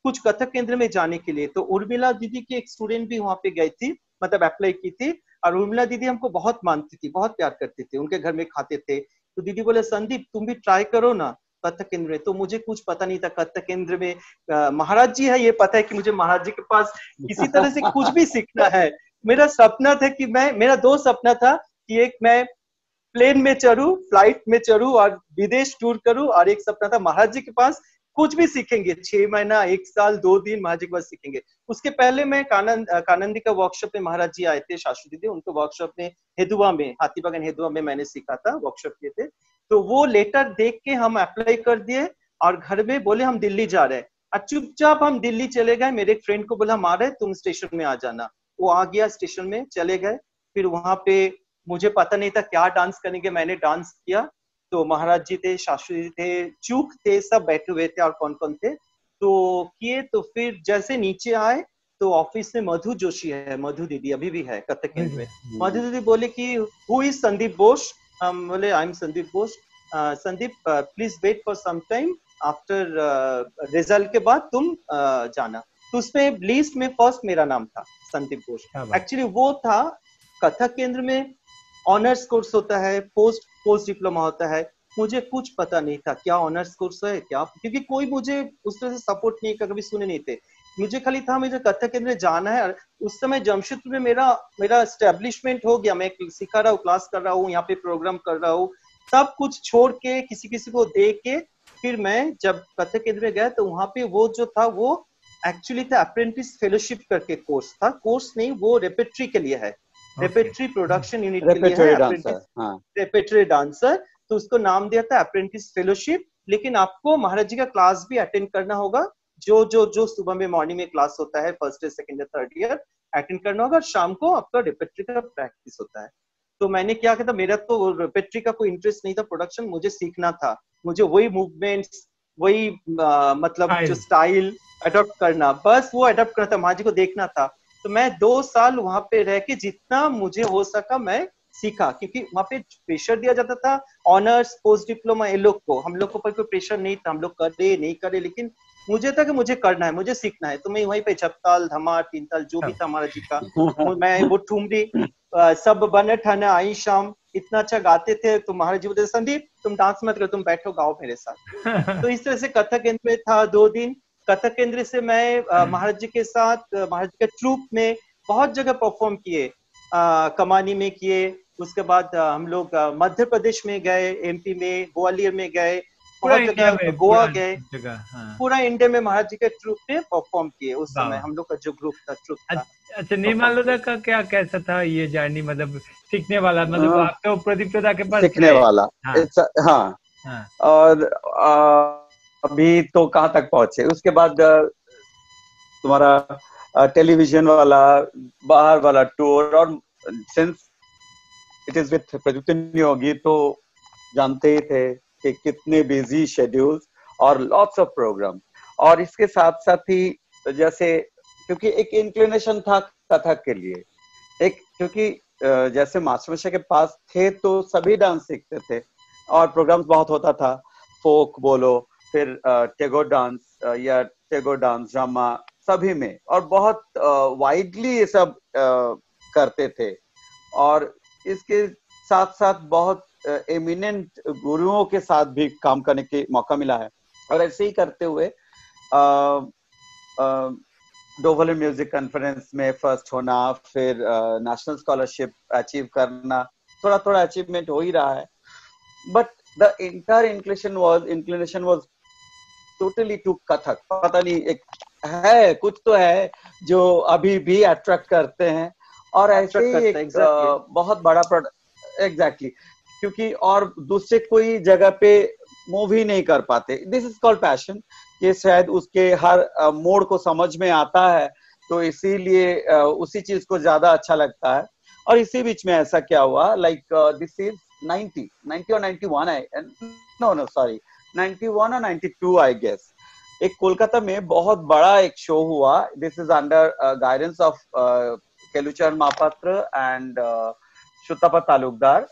कुछ कथक केंद्र में जाने के लिए। तो उर्मिला दीदी की एक स्टूडेंट भी वहाँ पे गई थी, मतलब अप्लाई की थी, और उर्मिला दीदी हमको बहुत मानती थी, बहुत प्यार करती थी, उनके घर में खाते थे। तो दीदी बोले संदीप तुम भी ट्राई करो ना कथक केंद्र में। तो मुझे कुछ पता नहीं था कथक केंद्र में महाराज जी है, ये पता है कि मुझे महाराज जी के पास किसी तरह से कुछ भी सीखना है। मेरा सपना था कि मेरा 2 सपना था कि एक मैं प्लेन में चढ़ू, फ्लाइट में चढ़ू और विदेश टूर करूं, और एक सपना था महाराज जी के पास कुछ भी सीखेंगे, 6 महीना, 1 साल, 2 दिन महाराज जी के पास सीखेंगे। उसके पहले मैं कानंदी का वर्कशॉप में महाराज जी आए थे, शाशु दीदी, उनको वर्कशॉप में हेदुआ में, हाथीबागन हेदुआ में मैंने सीखा था, वर्कशॉप किए थे। तो वो लेटर देख के हम अप्लाई कर दिए, और घर में बोले हम दिल्ली जा रहे हैं, और चुपचाप हम दिल्ली चले गए। मेरे एक फ्रेंड को बोला हम आ रहे, तुम स्टेशन में आ जाना। वो आ गया, स्टेशन में चले गए। फिर वहां पे मुझे पता नहीं था क्या डांस करेंगे, मैंने डांस किया। तो महाराज जी थे, शाशु जी थे, चूक थे, सब बैठे हुए थे, और कौन कौन थे तो किए। तो फिर जैसे नीचे आए तो ऑफिस में मधु जोशी है, मधु दीदी अभी भी है कथक केंद्र में। मधु दीदी बोले कि हु इज संदीप बोस? हम बोले I am Sandeep Bose. Sandeep please wait for some time, after result के बाद तुम जाना। तो उसमें लिस्ट में फर्स्ट मेरा नाम था, संदीप बोस। एक्चुअली वो था कथक केंद्र में ऑनर्स कोर्स होता है, पोस्ट डिप्लोमा होता है। मुझे कुछ पता नहीं था क्या ऑनर्स कोर्स है क्या, क्योंकि कोई मुझे उस तरह से सपोर्ट नहीं कर, कभी सुने नहीं थे। मुझे खाली था मुझे कथक केंद्र जाना है। उस समय जमशेदपुर में मेरा एस्टेब्लिशमेंट हो गया, मैं सिखा रहा हूँ, क्लास कर रहा हूँ, यहाँ पे प्रोग्राम कर रहा हूँ, सब कुछ छोड़ के किसी किसी को दे के फिर मैं जब कथक केंद्र में गया तो वहां पे वो जो था वो एक्चुअली था अप्रेंटिस फेलोशिप करके कोर्स था। कोर्स नहीं, वो रेपेट्री के लिए है, रेपेट्री प्रोडक्शन यूनिट के लिए है, अप्रेंटिस रेपेट्री डांसर। तो उसको नाम दिया था अप्रेंटिस फेलोशिप। लेकिन आपको महाराज जी का क्लास भी अटेंड करना होगा, जो सुबह में मॉर्निंग में क्लास होता है first year second year third year attend करना होगा, और शाम को आपका रेपेट्री का प्रैक्टिस होता है। तो मैंने क्या किया था, मेरा तो रेपेट्री का कोई इंटरेस्ट नहीं था, प्रोडक्शन मुझे सीखना था, मुझे वही मूवमेंट्स वही मतलब जो स्टाइल अडॉप्ट करना, बस वो अडॉप्ट करना था, महाराज जी को देखना था। तो मैं 2 साल वहां पे रह के जितना मुझे हो सका मैं सीखा, क्योंकि वहां पे प्रेशर दिया जाता था ऑनर्स पोस्ट डिप्लोमा ये लोग को, हम लोग को कोई प्रेशर नहीं था, हम लोग करे नहीं करे, लेकिन मुझे था कि मुझे करना है, मुझे सीखना है। तो मैं वहीं पे छपताल धमार तीन ताल जो भी था महाराज जी का, मैं वो ठुमरी सब बन ठन आई शाम इतना अच्छा गाते थे। तो महाराज जी बोलते संदीप तुम डांस मत करो, तुम बैठो गाओ मेरे साथ। तो इस तरह से कथक केंद्र में था 2 दिन। कथक केंद्र से मैं महाराज जी के साथ महाराज जी के ट्रूप में बहुत जगह परफॉर्म किए, कमानी में किए, उसके बाद हम लोग मध्य प्रदेश में गए, एमपी में ग्वालियर में गए, बहुत जगह गोवा गए, पूरा इंडिया में महाराज जी के ट्रूप में परफॉर्म किए। उस समय हम लोग का जो ग्रुप था ट्रूप था। अच्छा, निर्मला का क्या कैसा था ये जर्नी, मतलब सीखने वाला, मतलब आप तो प्रदीप के पास सीखने वाला। हाँ, और अभी तो कहाँ तक पहुंचे, उसके बाद तुम्हारा टेलीविजन वाला बाहर वाला टूर, और since it is with Pradeep Neogi तो जानते ही थे कि कितने बिजी शेड्यूल्स और लॉट्स ऑफ प्रोग्राम। और इसके साथ साथ ही जैसे क्योंकि एक इंक्लिनेशन था कथक के लिए, एक क्योंकि जैसे मास्टर के पास थे तो सभी डांस सीखते थे और प्रोग्राम्स बहुत होता था, फोक बोलो, फिर टेगोर डांस या टेगोर डांस ड्रामा सभी में, और बहुत वाइडली ये सब करते थे। और इसके साथ साथ बहुत एमिनेंट गुरुओं के साथ भी काम करने के मौका मिला है। और ऐसे ही करते हुए डोवल म्यूजिक कॉन्फ्रेंस में फर्स्ट होना, फिर नेशनल स्कॉलरशिप अचीव करना, थोड़ा थोड़ा अचीवमेंट हो ही रहा है। But the entire inclination was totally to Kathak. पता नहीं, एक है कुछ तो है जो अभी भी अट्रैक्ट करते हैं, और ऐसे ही एक बहुत बड़ा एग्जैक्टली क्योंकि और दूसरे कोई जगह पे मूव ही नहीं कर पाते। दिस इज कॉल्ड पैशन, ये शायद उसके हर मोड़ को समझ में आता है, तो इसीलिए उसी चीज को ज्यादा अच्छा लगता है। और इसी बीच में ऐसा क्या हुआ, लाइक दिस इज 90 और 91 है, नो सॉरी 91 और 92 आई गेस। एक कोलकाता में बहुत बड़ा एक शो हुआ, this is under guidance of Kelucharan Mohapatra and Shutapa Talukdar,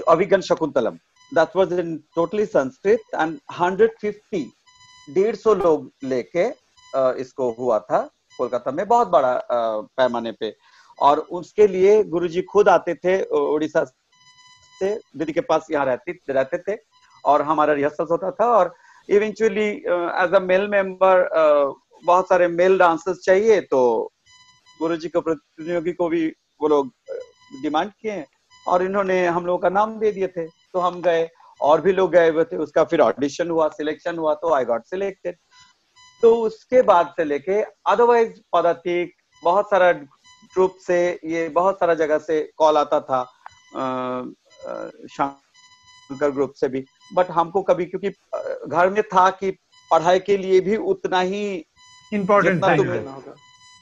Abhigyan Shakuntalam. That was in totally Sanskrit and 150 लोग लेके इसको हुआ था कोलकाता में, बहुत बड़ा पैमाने पे। और उसके लिए गुरुजी खुद आते थे उड़ीसा से, दीदी के पास यहाँ रहते थे, और हमारा रिहर्सल होता था। और eventually as a male member बहुत सारे मेल डांसर्स चाहिए, तो गुरुजी को प्रतिनिधि को भी वो लोग डिमांड किए, और इन्होंने हम लोगों का नाम दे दिए थे। तो हम गए, और भी लोग गए हुए थे, उसका फिर ऑडिशन हुआ, सिलेक्शन हुआ, तो आई गॉट सिलेक्टेड। तो उसके बाद से लेके अदरवाइज पदातिक बहुत सारा ट्रूप से, ये बहुत सारा जगह से कॉल आता था, शंकर ग्रुप से भी। बट हमको कभी, क्योंकि घर में था कि पढ़ाई के लिए भी उतना ही इम्पोर्टेंट तुम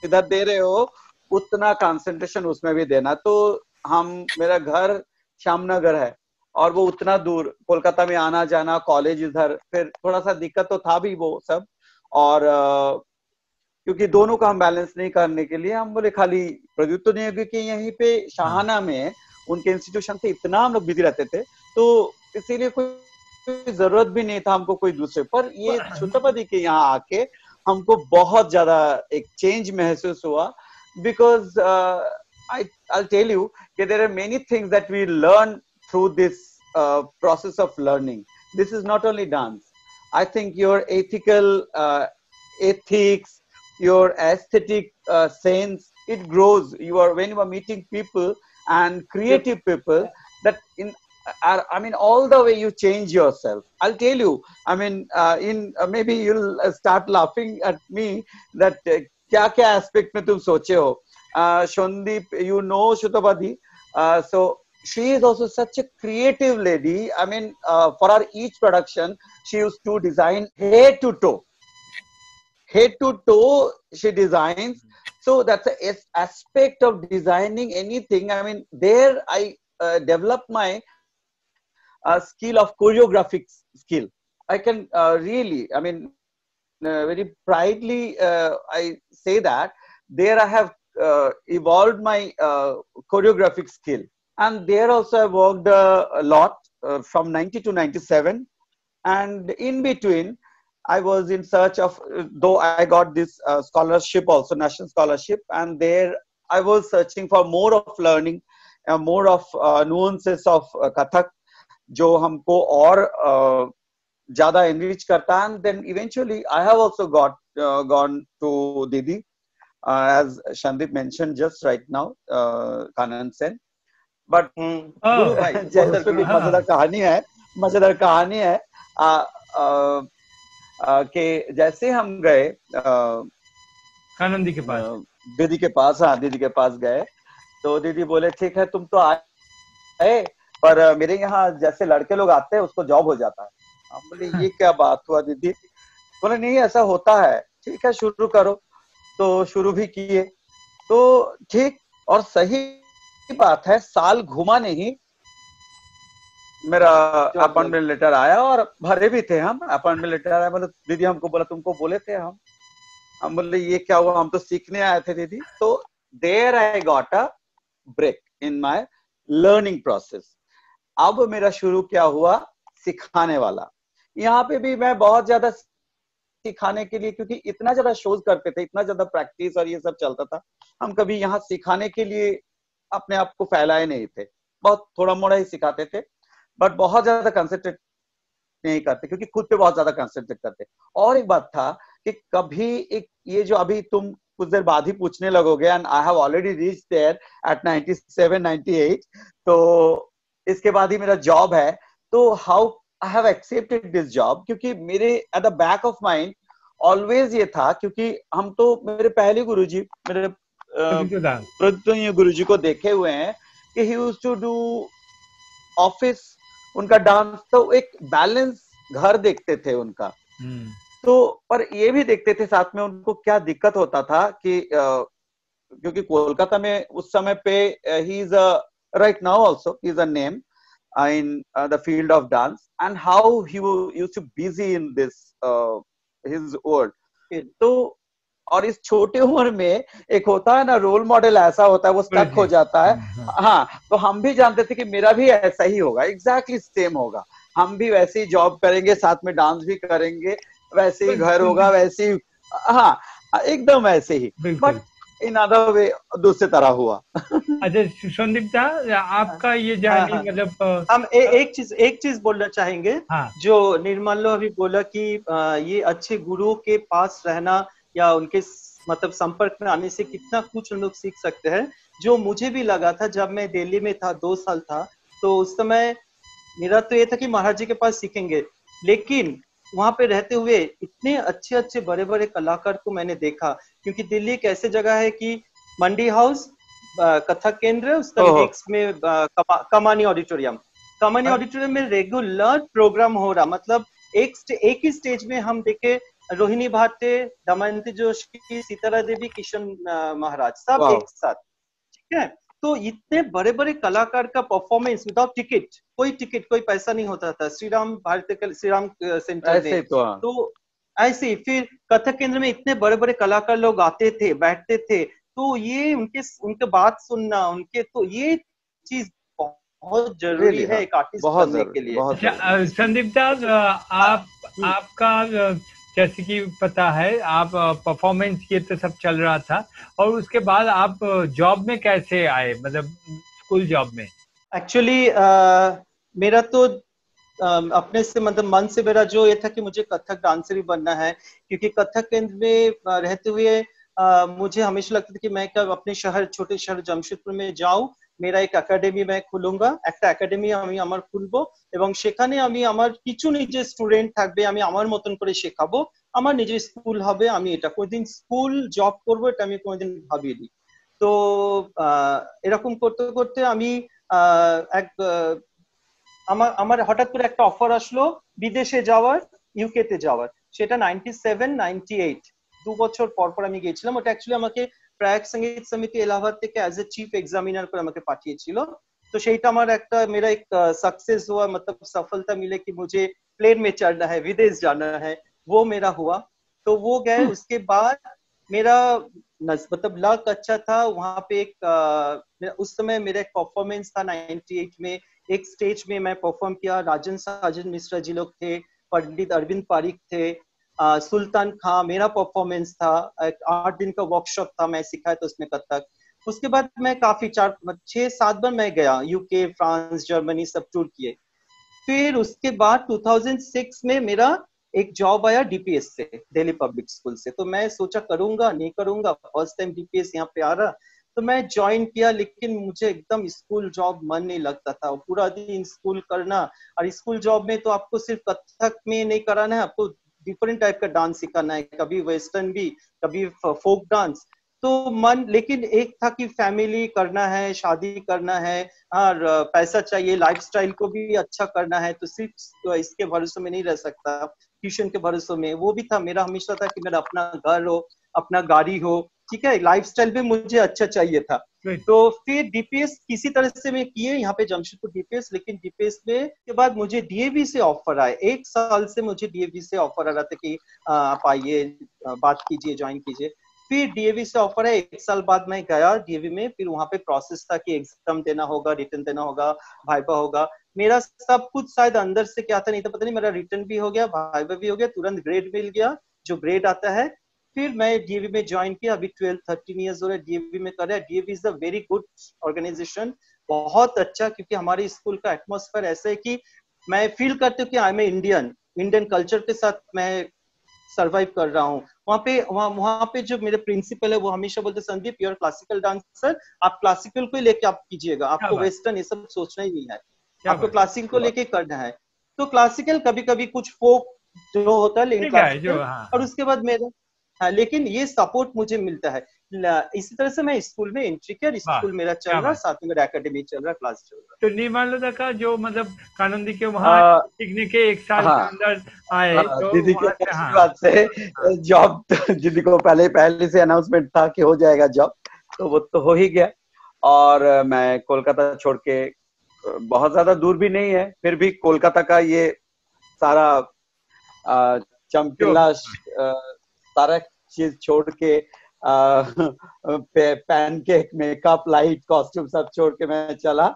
इधर दे रहे हो उतना कंसंट्रेशन उसमें भी देना। तो मेरा घर श्यामनगर है, और वो उतना दूर कोलकाता में आना जाना, कॉलेज इधर, फिर थोड़ा सा दिक्कत तो था भी वो सब। और क्योंकि दोनों का हम बैलेंस नहीं करने के लिए हम बोले खाली प्रदीप नियोगी के यहीं पे शाहाना में उनके इंस्टीट्यूशन से इतना हम लोग बिजी रहते थे, तो इसीलिए कोई जरूरत भी नहीं था हमको कोई दूसरे पर। ये शुतपदी के यहाँ आके हमको बहुत ज्यादा एक चेंज महसूस हुआ, because I'll tell you that there are many things that we learn through this process of learning. This is not only dance. I think your ethical ethics, your aesthetic sense, it grows. When you are meeting people and creative people, that I mean, all the way you change yourself. I'll tell you. I mean, maybe you'll start laughing at me that क्या क्या aspect में तुम सोचे हो. Shondeep, you know Shutabadi. So she is also such a creative lady. I mean, for our each production, she used to design head to toe. Head to toe, she designs. So that's an aspect of designing anything. I mean, there I developed my skill of choreographic skill. I can really, I mean, very proudly, I say that there I have evolved my choreographic skill, and there also I worked a lot from 90 to 97, and in between I was in search of, though I got this scholarship also, national scholarship, and there I was searching for more of learning, more of nuances of Kathak, जो हमको और ज़्यादा enrich करता. And then eventually I have also gone to Didi, as Shandip mentioned just right now, Kanan Sen. But गुरु भाई, जैसे भी मजेदार कहानी है कि जैसे हम गए कानंदी के पास, दीदी के पास, हाँ दीदी के पास गए, तो दीदी बोले ठीक है तुम तो आए, पर मेरे यहाँ जैसे लड़के लोग आते हैं उसको जॉब हो जाता है. हम बोले ये क्या बात हुआ दीदी? बोले नहीं ऐसा होता है. ठीक है शुरू करो. तो शुरू भी किए. तो ठीक और सही बात है, साल घुमा नहीं, मेरा अपॉइंटमेंट लेटर आया और भरे भी थे हम. अपॉइंटमेंट लेटर आया, मतलब दीदी हमको बोला तुमको बोले थे हम बोले ये क्या हुआ, हम तो सीखने आए थे दीदी. तो there I got a break in my learning process. अब मेरा शुरू क्या हुआ, सिखाने वाला. यहाँ पे भी मैं बहुत ज्यादा सिखाने के लिए, क्योंकि इतना ज्यादा शोज करते थे, इतना ज्यादा प्रैक्टिस और ये सब चलता था, हम कभी यहाँ सिखाने के लिए अपने आप को फैलाए नहीं थे. बहुत थोड़ा मोड़ा ही सिखाते थे, बट बहुत ज्यादा कंसंट्रेट नहीं करते, क्योंकि खुद पे बहुत ज्यादा कंसंट्रेट करते. और एक बात था कि कभी एक ये जो अभी तुम कुछ देर बाद ही पूछने लगोगे, and I have already reach there at 97 98, तो इसके बाद ही मेरा जॉब है. तो how I have accepted this job, क्योंकि मेरे at the back of mind always ये था, क्योंकि हम तो मेरे पहले गुरुजी, मेरे प्रद्युम्न गुरुजी को देखे हुए हैं कि he used to do office, उनका डांस, तो एक बैलेंस घर देखते थे उनका. तो पर ये भी देखते थे साथ में उनको क्या दिक्कत होता था कि क्योंकि कोलकाता में उस समय पे he is right now also is a name in the field of dance, and how he used to busy in this his world. तो और इस छोटे उम्र में एक होता है ना रोल मॉडल, ऐसा होता है वो स्टक हो जाता है. हाँ, तो हम भी जानते थे कि मेरा भी ऐसा ही होगा, एग्जैक्टली सेम होगा, हम भी वैसे ही जॉब करेंगे, साथ में डांस भी करेंगे, वैसे ही घर होगा, वैसे ही, हाँ एकदम ऐसे ही. बट इन अदर वे दूसरी तरह हुआ. अच्छा संदीप दा, आपका ये जर्नी मतलब हम एक चीज बोलना चाहेंगे. जो निर्मलो अभी बोला कि ये अच्छे गुरुओं के पास रहना या उनके मतलब संपर्क में आने से कितना कुछ लोग सीख सकते हैं. जो मुझे भी लगा था जब मैं दिल्ली में था, 2 साल था, तो उस समय मेरा तो ये था कि महाराज जी के पास सीखेंगे, लेकिन वहां पे रहते हुए इतने अच्छे अच्छे बड़े बड़े कलाकार को मैंने देखा. क्योंकि दिल्ली एक ऐसी जगह है कि मंडी हाउस, कथक केंद्र, उसका नेक्स्ट में कमानी ऑडिटोरियम में रेगुलर प्रोग्राम हो रहा. मतलब एक ही स्टेज में हम देखे रोहिणी भाटे, दमयंती जोशी, सीतारा देवी, किशन महाराज, सब एक साथ. ठीक है, तो इतने बड़े बड़े कलाकार का परफॉर्मेंस विदाउट टिकट, कोई पैसा नहीं होता था. श्रीराम सेंटर में तो ऐसे ही. फिर कथक केंद्र में इतने बड़े बड़े कलाकार लोग आते थे, बैठते थे, तो ये उनके बात सुनना, उनके, तो ये चीज बहुत जरूरी है एक आर्टिस्ट बनने के लिए. संदीप दा, आपका जैसे कि पता है आप परफॉर्मेंस किए तो सब चल रहा था, और उसके बाद आप जॉब में कैसे आए, मतलब स्कूल जॉब में? एक्चुअली मेरा तो अपने से मतलब मन से मेरा जो ये था कि मुझे कथक डांसर ही बनना है, क्योंकि कथक केंद्र में रहते हुए मुझे हमेशा लगता था कि मैं कब अपने शहर, छोटे शहर जमशेदपुर में जाऊं, मेरा एक एकेडमी मैं খুলুঙ্গা, একটা একাডেমি আমি আমার খুলবো এবং সেখানে আমি আমার কিছু নিজের স্টুডেন্ট থাকবে, আমি আমার মতন করে শেখাবো, আমার নিজের স্কুল হবে। আমি এটা কোনোদিন স্কুল জব করবো এটা আমি কোনোদিন ভাবিনি। তো এরকম করতে করতে আমি এক আমার আমার হঠাৎ করে একটা অফার আসলো বিদেশে যাওয়ার, ইউকে তে যাওয়ার। সেটা 97 98 2 বছর পর পর আমি গিয়েছিলাম। ওটা অ্যাকচুয়ালি আমাকে प्रयाग संगीत समिति इलाहाबाद থেকে एज ए चीफ एग्जामिनर করে আমাকে পাঠিয়েছিল। तो সেইটা আমার একটা मेरा एक सक्सेस हुआ, मतलब सफलता मिले कि मुझे प्लेन में चढ़ना है, विदेश जाना है, वो मेरा हुआ। तो वो गए। उसके बाद मेरा मतलब लक अच्छा था वहां पे। उस समय मेरा एक परफॉर्मेंस था 98 में, एक स्टेज में मैं परफॉर्म किया। राजन साजन मिश्रा जी लोग थे, पंडित अरविंद पारिक थे, सुल्तान खां, मेरा परफॉर्मेंस था। 8 दिन का वर्कशॉप था, मैं सिखाया था उसमें कथक। उसके बाद मैं काफी 4 6 7 बार मैं गया, यूके, फ्रांस, जर्मनी सब टूर किए। फिर उसके बाद 2006 में मेरा एक जॉब आया डीपीएस से, दिल्ली पब्लिक स्कूल से। तो मैं सोचा करूंगा नहीं करूंगा, फर्स्ट टाइम डीपीएस यहाँ पे आ रहा, तो मैं ज्वाइन किया। लेकिन मुझे एकदम स्कूल जॉब मन नहीं लगता था, पूरा दिन स्कूल करना। और स्कूल जॉब में तो आपको सिर्फ कथक में नहीं कराना है, आपको डिफरेंट टाइप का डांस सिखाना है, कभी वेस्टर्न भी, कभी फोक डांस। तो मन, लेकिन एक था कि फैमिली करना है, शादी करना है, और पैसा चाहिए, लाइफस्टाइल को भी अच्छा करना है, तो सिर्फ इसके भरोसे में नहीं रह सकता, ट्यूशन के भरोसे में। वो भी था मेरा, हमेशा था कि मेरा अपना घर हो, अपना गाड़ी हो, ठीक है, लाइफस्टाइल भी मुझे अच्छा चाहिए था। तो फिर डीपीएस किसी तरह से मैं किए यहाँ पे जमशेदपुर डीपीएस। लेकिन डीपीएस में के बाद मुझे डीएवी से ऑफर आए। 1 साल से मुझे डीएवी से ऑफर आ रहा था कि आप आइए, बात कीजिए, ज्वाइन कीजिए। फिर डीएवी से ऑफर है, 1 साल बाद मैं गया डीएवी में। फिर वहां पे प्रोसेस था कि एग्जाम देना होगा, रिटर्न देना होगा, वाइवा होगा। मेरा सब कुछ शायद अंदर से क्या था नहीं था पता नहीं, मेरा रिटर्न भी हो गया, वाइवा भी हो गया, तुरंत ग्रेड मिल गया, जो ग्रेड आता है। फिर मैं डीएवी में ज्वाइन किया। अभी 12 13 ईयर्स हो रहे डीएवी में कर रहा है। DAV is a very good organisation, बहुत अच्छा, क्योंकि हमारे स्कूल का एटमॉस्फेयर ऐसा है कि मैं फील करती हूँ कि I M Indian, Indian culture के साथ मैं सरवाइव कर रहा हूँ। वहाँ पे जो मेरे प्रिंसिपल है वो हमेशा बोलते, Sandeep you are classical dancer, आप क्लासिकल को ही लेके आप कीजिएगा, आपको वेस्टर्न ये सब सोचना ही नहीं है, आपको क्लासिकल को लेके करना है। तो क्लासिकल, कभी कभी कुछ फोक जो होता है, लेकिन क्लासिकल। और उसके बाद मेरा, हाँ, लेकिन ये सपोर्ट मुझे मिलता है। इसी तरह से मैं स्कूल में एंट्री किया, स्कूल मेरा चल रहा, साथ में मेरा एकेडमी चल रहा, क्लास चल रहा। तो निर्मला का जो मतलब कानंदी के वहाँ सीखने के 1 साल के अंदर आए, तो दीदी के आशीर्वाद से जॉब तो दीदी को पहले से अनाउंसमेंट था कि हो जाएगा जॉब, तो वो तो हो ही गया। और मैं कोलकाता छोड़ के, बहुत ज्यादा दूर भी नहीं है, फिर भी कोलकाता का ये सारा चमकीला सारा चीज छोड़ के, पैनकेक, मेकअप, लाइट, कॉस्ट्यूम सब छोड़ के मैं चला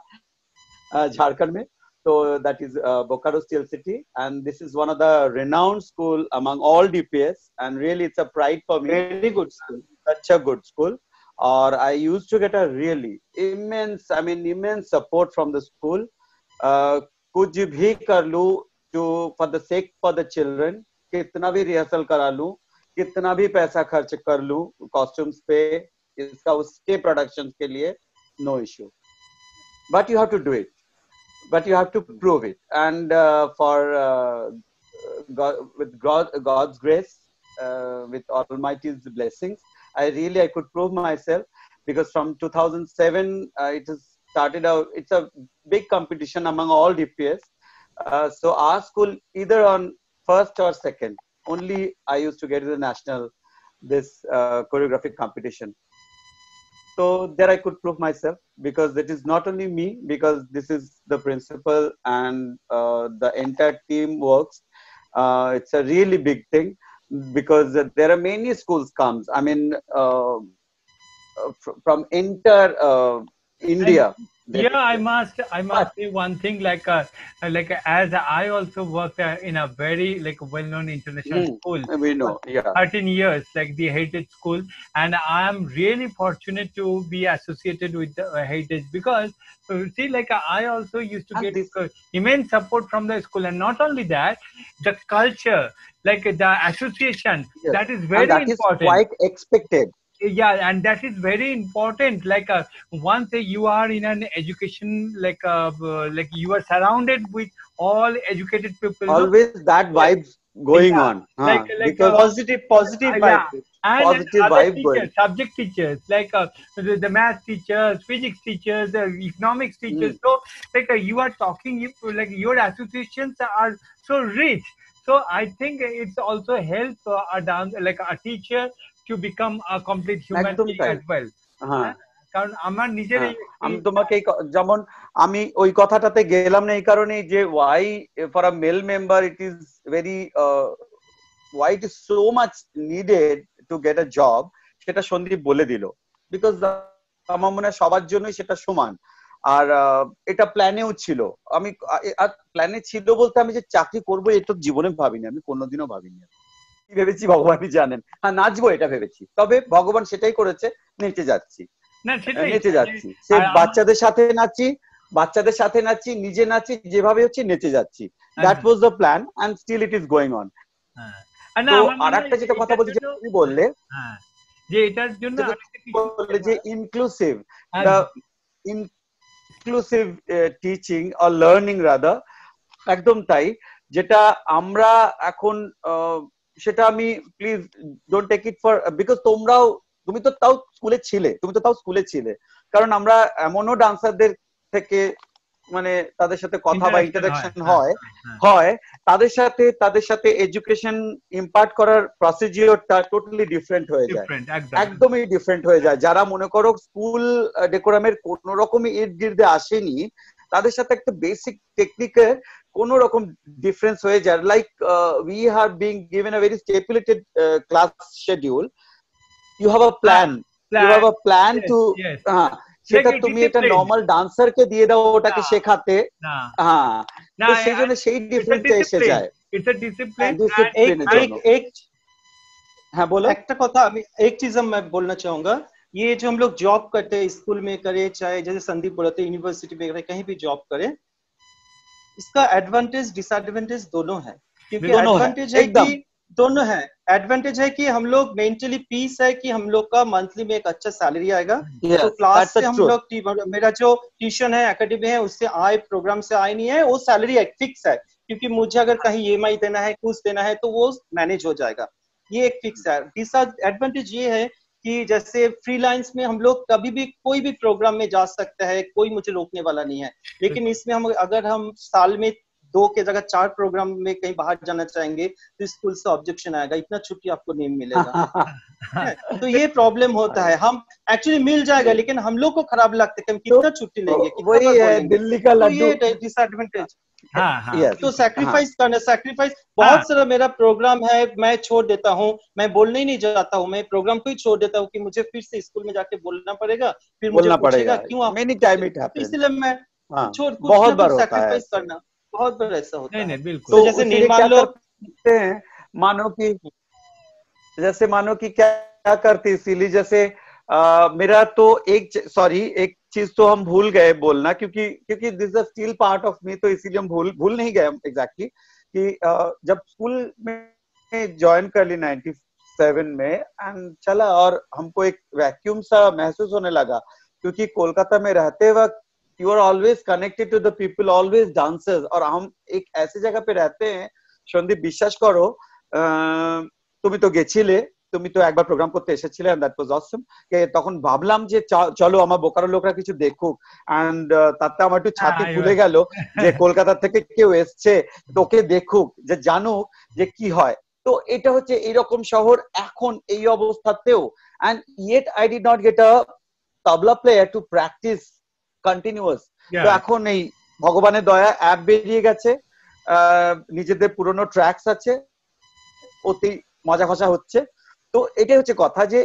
झारखंड में। So that is Bokaro Steel City, and this is one of the renowned school among all DPS, and really it's a pride for me. Very good school, such a good school. Or I used to get a really immense support from the school. कुछ भी कर लूं to for the sake for the children, कितना भी rehearsal करा लूं, कितना भी पैसा खर्च कर लूं कॉस्ट्यूम्स पे, इसका उसके प्रोडक्शन के लिए, no issue. But you have to do it. But you have to prove it, and with God's grace, with Almighty's blessings, I could prove myself, because from 2007 it has started out. It's a big competition among all DPS. So our school, either on first or second, only I used to get to the national choreographic competition. So there I could prove myself, because it is not only me, because this is the principal and the entire team works. It's a really big thing, because there are many schools from entire India. Yeah, I Yes. must. I But must say one thing. Like as I also worked in a very like well-known international school we for know, yeah. 13 years, like the Heritage School, and I am really fortunate to be associated with the Heritage because see, like I also used to And get this, immense support from the school, and not only that, the culture, like the association, yes, that is and very that is important. quite expected. Yeah, and that is very important. Like once you are in an education, like you are surrounded with all educated people, no? Always that Yeah, vibes going yeah, on, like because positive yeah, vibe. and positive other vibe teachers, going. subject teachers, like the math teachers, physics teachers, the economics teachers. Mm. So like you are talking, like your associations are so rich. So I think it's also help a dance like a teacher to become a complete human একদম being তাই। as well. হ্যাঁ, হ্যাঁ? কারণ আমার নিজের হ্যাঁ, আমি এই তোমাকে যেমন আমি ওই কথাটাতে গেলাম না এই কারণেই যে why for a male member it is very why it is so much needed to get a job সেটা সন্দীপ বলে দিল, বিকজ আমার মনে হয় সবার জন্যই সেটা সমান। আর এটা প্ল্যানেও ছিল, আমি প্ল্যানে ছিল বলতে আমি যে চাকরি করবো এটা জীবনে ভাবিনি, আমি কোনোদিনও ভাবিনি। কি ভেবেছি ভগবানই জানেন, হ্যাঁ নাচবো এটা ভেবেছি, তবে ভগবান সেটাই করেছে, নেচে যাচ্ছি, না সেটাই নেচে যে যাচ্ছি, সে বাচ্চাদের সাথে নাচি, বাচ্চাদের সাথে নাচি, নিজে নাচি, যেভাবে হচ্ছে নেচে যাচ্ছি। That was the plan and still it is going on. না তো আমার আর মনে হয় একটা যেটা কথা এটার বলছি, জন্য যেটা তুমি বললে, হ্যাঁ যে এটার জন্য যেটা আরেকটা তুমি কিছু বললে যে ইনক্লুসিভ, দ্য একদম inclusive teaching or learning rather, একদম তাই। যেটা আমরা এখন সেটা আমি please don't take it for, because তুমি তো তাও স্কুলে ছিলে, কারণ আমরা এমনও ডান্সারদের থেকে মানে তাদের সাথে কথা বা ইন্টারাকশন হয়, তাদের সাথে এডুকেশন ইম্পার্ট করার প্রসিজিওরটা টোটালি ডিফারেন্ট হয়ে যায়, ডিফারেন্ট একদম একদমই ডিফারেন্ট হয়ে যায়। যারা মনে করো স্কুল ডেকোরামের কোন রকমই ইর্দ গির্দে আসেনি, তাদের সাথে একটা বেসিক টেকনিকের কোন রকম ডিফারেন্স হয়ে যায়। Like we are being given a very stipulated class schedule, you have a plan, to, সেটা তুমি এটা নর্মাল ডান্সারকে দিয়ে দাও ওটাকে শেখাতে, হ্যাঁ, তো সেই জন্য সেই ডিফারেন্সটা এসে যায়। इट्स अ डिसिप्लिन ডিসিপ্লিনের জন্য। एक हाँ बोलो। एक कथा एक चीज मैं बोलना चाहूंगा, ये जो हम लोग जॉब करते हैं, स्कूल में करे चाहे जैसे संदीप बोला था यूनिवर्सिटी में करे, कहीं भी जॉब करे, इसका एडवांटेज डिसएडवांटेज दोनों है। क्योंकि एडवांटेज है कि दोनों है, एडवांटेज है कि हम लोग मेंटली पीस है कि हम लोग का मंथली में एक अच्छा सैलरी आएगा। तो क्लास से हम लोग मेरा जो ट्यूशन है एकेडमी है उससे आए, प्रोग्राम से आए नहीं है, वो सैलरी एक फिक्स है, क्योंकि मुझे अगर कहीं EMI देना है, कुछ देना है, तो वो मैनेज हो जाएगा, ये एक फिक्स है। डिसएडवांटेज ये है कि जैसे फ्रीलांस में हम लोग कभी भी कोई भी प्रोग्राम में जा सकते हैं, कोई मुझे रोकने वाला नहीं है। लेकिन इसमें हम अगर हम साल में 2 के जगह 4 प्रोग्राम में कहीं बाहर जाना चाहेंगे तो स्कूल से ऑब्जेक्शन आएगा, इतना छुट्टी आपको नहीं मिलेगा। तो ये प्रॉब्लम होता है। हम एक्चुअली मिल जाएगा लेकिन हम लोग को खराब लगता है कि हम कितना छुट्टी लेंगे, वही है दिल्ली का लड्डू, तो ये डिसएडवांटेज। तो सैक्रिफाइस करना, सैक्रिफाइस बहुत सारा मेरा प्रोग्राम है मैं छोड़ देता हूँ, मैं बोलने ही नहीं जाता हूँ, मैं प्रोग्राम को ही छोड़ देता हूँ कि मुझे फिर से स्कूल में जाके बोलना पड़ेगा, फिर मुझे पूछेगा क्यों आप, मेनी टाइम इट हैपेंस, इसलिए मैं छोड़, कुछ बहुत बार सैक्रिफाइस करना बहुत बार ऐसा होता है। बिल्कुल। तो जैसे मान लो मानो कि क्या करती इसीलिए, जैसे मेरा तो एक चीज तो हम भूल गए बोलना, क्योंकि this is still part of me, तो इसीलिए हम भूल नहीं गए एग्जैक्टली कि जब स्कूल में ज्वाइन कर ली 97 में एंड चला, और हमको एक वैक्यूम सा महसूस होने लगा, क्योंकि कोलकाता में रहते वक्त you are always connected to the people, always dancers, और हम एक ऐसी जगह पे रहते हैं, সন্দীপ বিশ্বাস করো, তুমি তো গেছিলে, তুমি তো একবার প্রোগ্রাম করতে এসেছিলে, এন্ড দ্যাট ওয়াজ অসম। তখন ভাবলাম যে চলো আমার বোকারো লোকরা কিছু দেখুক, এন্ড তাতে আমার একটু ছাতি ফুলে গেল যে কলকাতা থেকে কেউ এসছে, তোকে দেখুক, যে জানুক যে কি হয়। তো এটা হচ্ছে এইরকম শহর এখন এই অবস্থাতেও, and yet I did not get a tabla player to practice continuous. তো এখন এই ভগবানের দয়া অ্যাপ বেরিয়ে গেছে, নিজেদের পুরনো ট্র্যাকস আছে, অতি মজা খসা হচ্ছে। তো এটাই হচ্ছে কথা, যে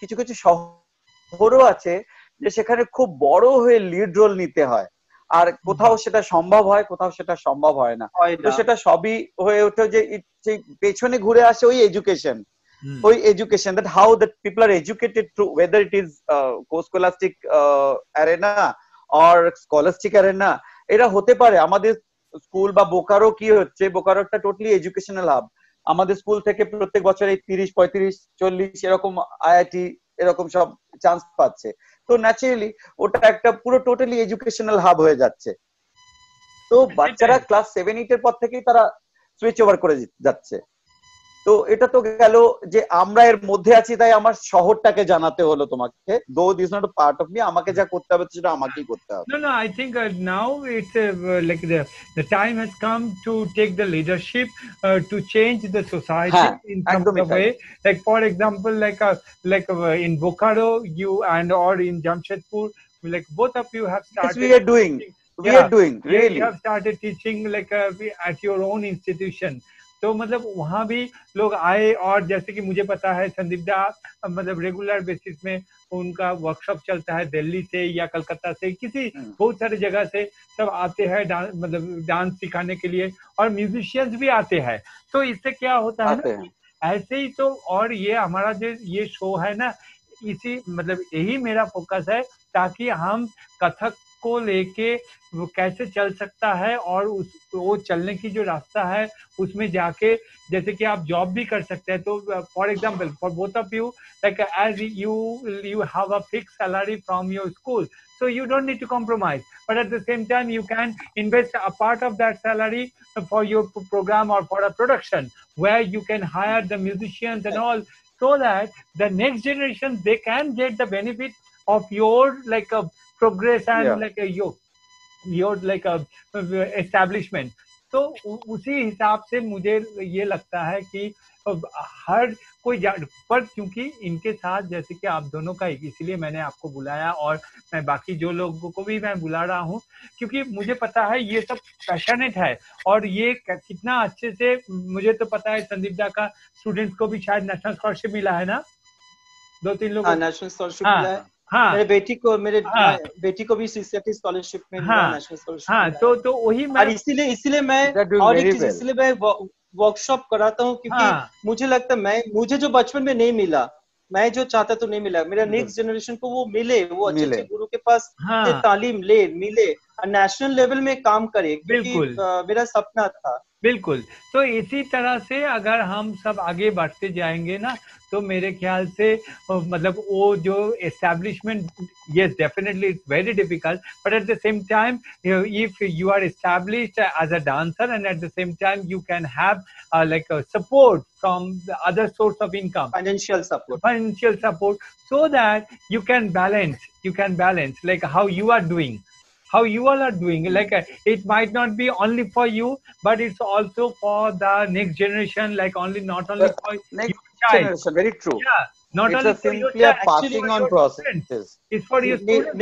কিছু কিছু শহরও আছে যে সেখানে খুব বড় হয়ে লিড রোল নিতে হয়, আর কোথাও সেটা সম্ভব হয়, কোথাও সেটা সম্ভব হয় না। তো সেটা সবই হয়ে ওঠে যে পেছনে ঘুরে আসে ওই এডুকেশন, ওই education, that how that people are educated through, whether it is co-scholastic arena or scholastic arena. এটা হতে পারে আমাদের স্কুল বা বোকারো কি হচ্ছে, বোকারো একটা টোটালি এডুকেশনাল হাব। আমাদের স্কুল থেকে প্রত্যেক বছর এই 30, 35, 40 এরকম আইআইটি এরকম সব চান্স পাচ্ছে। তো ন্যাচারালি ওটা একটা পুরো টোটালি এডুকেশনাল হাব হয়ে যাচ্ছে। তো বাচ্চারা ক্লাস 7-8 এর পর থেকেই তারা সুইচ ওভার করে যাচ্ছে। তো এটা তো গেল যে আমরা এর মধ্যে আছি, তাই আমার শহরটাকে জানাতে হলো তোমাকে, দো this not a part of me, আমাকে যা করতে হবে সেটা আমাকেই করতে হবে। No, I think now it's like the time has come to take the leadership to change the society in some way. Like for example, like in Bokaro, you and or in Jamshedpur, like both of you have started. Yes, we are doing. We are doing really. You have started teaching like at your own institution. तो मतलब वहाँ भी लोग आए, और जैसे कि मुझे पता है संदीप दा मतलब रेगुलर बेसिस में उनका वर्कशॉप चलता है, दिल्ली से या कलकत्ता से, किसी बहुत सारी जगह से सब आते हैं मतलब डांस सिखाने के लिए, और म्यूजिशियंस भी आते हैं। तो इससे क्या होता है ना, ऐसे ही तो, और ये हमारा जो ये शो है ना, इसी मतलब यही मेरा फोकस है, ताकि हम कथक को लेके वो कैसे चल सकता है, और उस वो चलने की जो रास्ता है उसमें जाके जैसे कि आप जॉब भी कर सकते हैं। तो for example for both of you, like as you have a fixed salary from your school, so you don't need to compromise, but at the same time you can invest a part of that salary for your program or for a production where you can hire the musicians and all, so that the next generation they can get the benefit of your like a progress and like a your like a establishment. तो उसी हिसाब से मुझे ये लगता है कि हर कोई पर क्योंकि इनके साथ जैसे कि आप दोनों का, इसलिए मैंने आपको बुलाया, और मैं बाकी जो लोगों को भी मैं बुला रहा हूँ, क्योंकि मुझे पता है ये सब पैशनेट है, और ये कितना अच्छे से, मुझे तो पता है संदीप दा का स्टूडेंट्स को भी शायद नेशनल स्कॉलरशिप मिला है ना, 2-3 लोगों को नेशनल स्कॉलरशिप मिला है। मेरे बेटी को भी सीसीएटी स्कॉलरशिप में नेशनल स्कॉलरशिप। तो वही मैं, और इसीलिए मैं और एक चीज, इसलिए मैं वर्कशॉप कराता हूँ, क्योंकि मुझे लगता है मुझे जो बचपन में नहीं मिला, मैं जो चाहता तो नहीं मिला, मेरा नेक्स्ट जनरेशन को वो मिले, वो अच्छे गुरु के पास तालीम मिले और नेशनल लेवल में काम करे, क्योंकि मेरा सपना था। बिल्कुल। तो इसी तरह से अगर हम सब आगे बढ़ते जाएंगे ना, तो मेरे ख्याल से मतलब वो जो establishment, yes definitely it's very difficult, but at the same time if you are established as a dancer, and at the same time you can have like a support from the other source of income, financial support, so that you can balance like how you are doing, how you all are doing. Like it might not be only for you, but it's also for the next generation, like not only for next child. generation. Very true. Yeah, not it's only a for your simply child, a passing on process. It's for your students.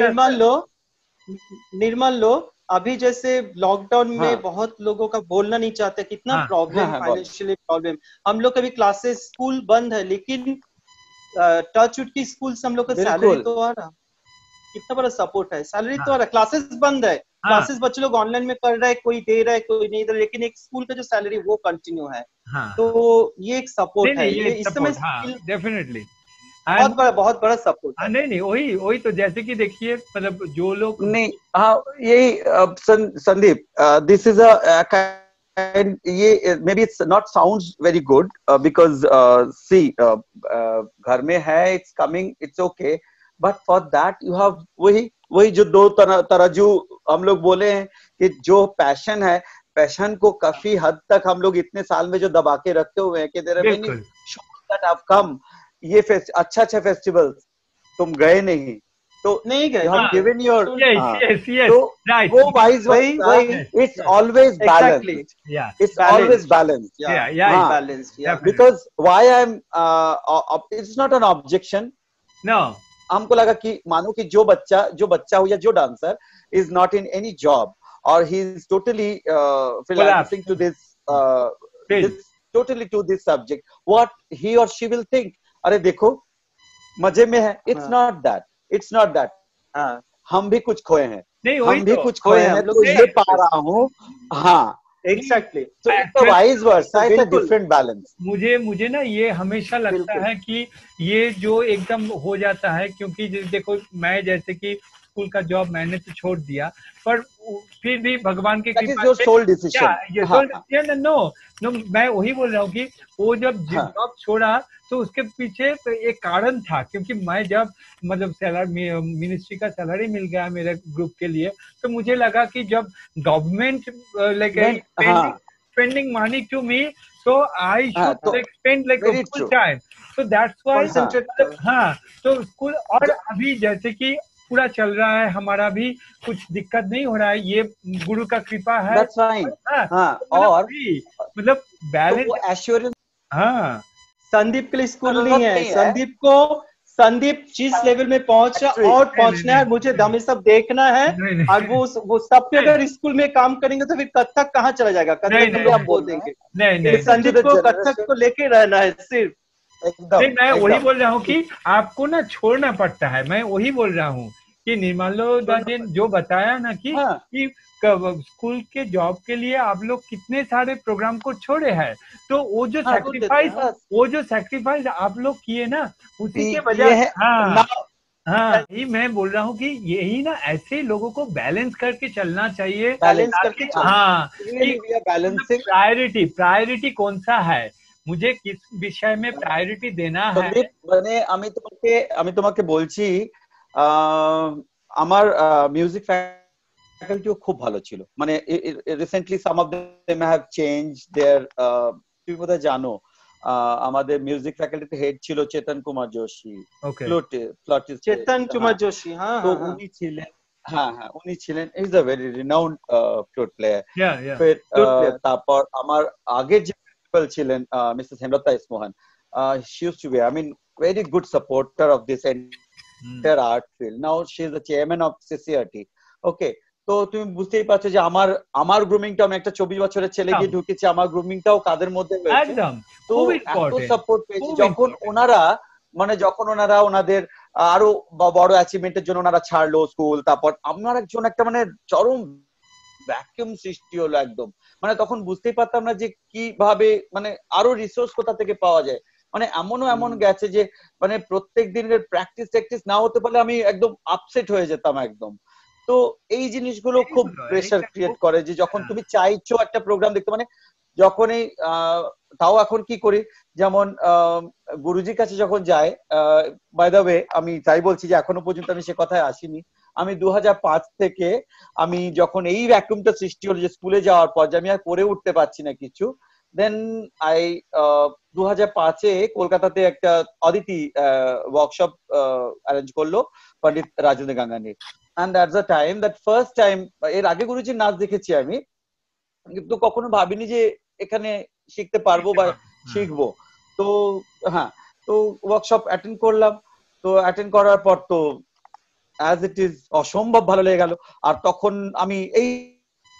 निर्मल लो अभी जैसे lockdown में बहुत लोगों का बोलना नहीं चाहते, कितना प्रॉब्लम, फाइनेंशियली प्रॉब्लम। हम लोग कभी क्लासेस, स्कूल बंद है, लेकिन टच वुड की स्कूल से हम लोग का सैलरी तो आ रहा, कितना बड़ा सपोर्ट है, सैलरी तो आ रहा। क्लासेस बंद है, क्लासेस बच्चे लोग ऑनलाइन में कर रहे हैं, कोई दे रहा है कोई नहीं दे रहा, लेकिन एक स्कूल का जो सैलरी वो कंटिन्यू है। तो ये एक सपोर्ट है, ये इस समय डेफिनेटली बहुत बड़ा सपोर्ट है। नहीं वही तो जैसे कि देखिए मतलब जो लोग नहीं, हाँ यही संदीप, दिस इज and ये maybe it's not sounds very good because see घर में है, it's coming, it's okay, but for that you have वही जो दो तराजू हम लोग बोले हैं कि जो पैशन है, पैशन को काफी हद तक हम लोग इतने साल में जो दबा के रखे हुए हैं कि there are many shows that have come, ये अच्छा फेस्टिवल तुम गए नहीं, तो नहीं गए, you have given your yes तो right, वो wise वही it's always balanced, it's always balanced, balanced, because why I'm it's not an objection, no, हमको लगा कि मानो कि जो बच्चा हो या जो dancer is not in any job or he is totally philanthroping to this totally to this subject, what he or she will think, अरे देखो मजे में है, it's not that हाँ, हम भी कुछ खोए हैं, नहीं वही हम भी तो कुछ खोए हैं, हम लोग तो नहीं, ये पा रहा हूँ। हाँ, exactly. so it's a Actually, vice versa, it's a बिल्कुल different balance। मुझे ना ये हमेशा लगता बिल्कुल है कि ये जो एकदम हो जाता है, क्योंकि देखो मैं जैसे कि स्कूल का जॉब मैंने तो छोड़ दिया, पर फिर भी भगवान की That is कृपा your से sole क्या decision। ये हाँ नो नो, मैं वही बोल रहा हूँ कि वो जब हाँ जॉब छोड़ा तो उसके पीछे तो एक कारण था, क्योंकि मैं जब मतलब सैलरी मिनिस्ट्री का सैलरी मिल गया मेरे ग्रुप के लिए, तो मुझे लगा कि जब गवर्नमेंट लाइक मैं हाँ spending money to me, so I हाँ should तो like spend like a very full true. time. So that's why हाँ कंसंट्रेट मतलब हाँ, तो स्कूल और ज- अभी जैसे कि पूरा चल रहा है, हमारा भी कुछ दिक्कत नहीं हो रहा है, ये गुरु का कृपा है। that's fine। हाँ, हाँ तो मतलब और अभी मतलब तो बैलेंस। वो एश्योरेंस हाँ संदीप के लिए स्कूल नहीं जरूरत है, नहीं है संदीप जिस लेवल में पहुंचा एक्चुअली। और नहीं नहीं पहुंचना है, मुझे नहीं हमें सब देखना है। नहीं नहीं और वो सब पे नहीं अगर स्कूल में काम करेंगे तो फिर कथक कहाँ चला जाएगा, नहीं कथक इसलिए हम लोग हम खो बोल रहे हैं, देंगे। नहीं नहीं फिर लिसन टू संदीप द को कथक जनरेशन। को लेके रहना है सिर्फ। नहीं, एकदम मैं वही एकदम बोल रहा हूँ कि आपको ना छोड़ना पड़ता है, मैं वही बोल रहा हूँ कि निर्मलो दा छोड़ना जी पड़ता जो बताया ना कि है। हाँ स्कूल के जॉब के लिए आप लोग कितने सारे प्रोग्राम को छोड़े हैं, तो हाँ छोड़ देते हैं बस। वो जो सैक्रिफाइस आप लोग किए ना, उसी के किए वजह। हैं हाँ ना। हाँ, यही मैं बोल रहा हूँ कि यही ना ऐसे लोगों को बैलेंस करके चलना चाहिए, बैलेंस बैलेंस करके ताकि चल। हाँ कि रियली वी आर मतलब बैलेंसिंग। प्रायोरिटी कौन सा है, मुझे किस विषय में प्रायोरिटी देना है। সন্দীপ মানে আমি তোমাকে বলছি, আমার মিউজিক ফ্যাকাল্টিও খুব ভালো ছিল। মানে recently some of them have change there. তুমি বোধহয় জানো, আমাদের মিউজিক ফ্যাকাল্টিতে হেড ছিল চেতন কুমার যোশী, ओके ফ্লটিস্ট। चेतन कुमार হ্যাঁ, जोशी, हाँ তো हाँ हाँ। উনি ছিলেন। হ্যাঁ হ্যাঁ উনি ছিলেন, is a very renowned flute player. या ফের फ्लूट प्लेयर। তারপর আমার আগের যে প্রিন্সিপাল ছিলেন Mrs Hemlata Ismohan, she used to be, I mean, very good supporter of this entire art field. Now she is the chairman of CCRT. Okay, তো তুমি বুঝতেই পারছো যে আমার আমার গ্রুমিংটা, আমি একটা 24 বছরের ছেলে গিয়ে ঢুকেছি, আমার গ্রুমিংটাও কাদের মধ্যে হয়েছে। एकदम তো खूब এত इम्पोर्टेंट সাপোর্ট পেয়েছি खूब যখন इम्पोर्टेंट ওনারা, মানে যখন ওনারা ওনাদের আরো বড় অ্যাচিভমেন্টের জন্য ওনারা ছাড়লো স্কুল, তারপর আমার একজন একটা মানে চরম ভ্যাকুয়াম সৃষ্টি হলো একদম। মানে তখন বুঝতেই পারতাম না যে কিভাবে মানে আরো রিসোর্স কোথা থেকে পাওয়া যায়। মানে এমন গেছে যে মানে প্রত্যেক দিনের প্র্যাকটিস না হতে পারলে আমি একদম আপসেট হয়ে যেতাম একদম। তো এই জিনিসগুলো খুব প্রেসার ক্রিয়েট করে যে যখন তুমি চাইছো একটা প্রোগ্রাম দেখতে, মানে যখনই তাও এখন কি করি, যেমন গুরুজির কাছে যখন যাই, বাই দ্য ওয়ে আমি তাই বলছি যে এখনো পর্যন্ত আমি সে কথায় আসিনি। আমি 2005 থেকে, আমি যখন এই ভ্যাকুয়ামটা সৃষ্টি হলো যে স্কুলে যাওয়ার পর যে আমি আর করে উঠতে পারছি না কিছু, দেন আই 2005-এ কলকাতাতে একটা অদিতি ওয়ার্কশপ অ্যারেঞ্জ করলো Pandit Rajendra Gangani. And that's the time, that first time. এর আগে গুরুজির নাচ দেখেছি আমি, কিন্তু কখনো ভাবিনি যে এখানে শিখতে পারবো বা শিখবো। তো হ্যাঁ, তো ওয়ার্কশপ অ্যাটেন্ড করলাম। তো অ্যাটেন্ড করার পর তো অ্যাজ ইট ইজ অসম্ভব ভালো লেগে গেল। আর তখন আমি এই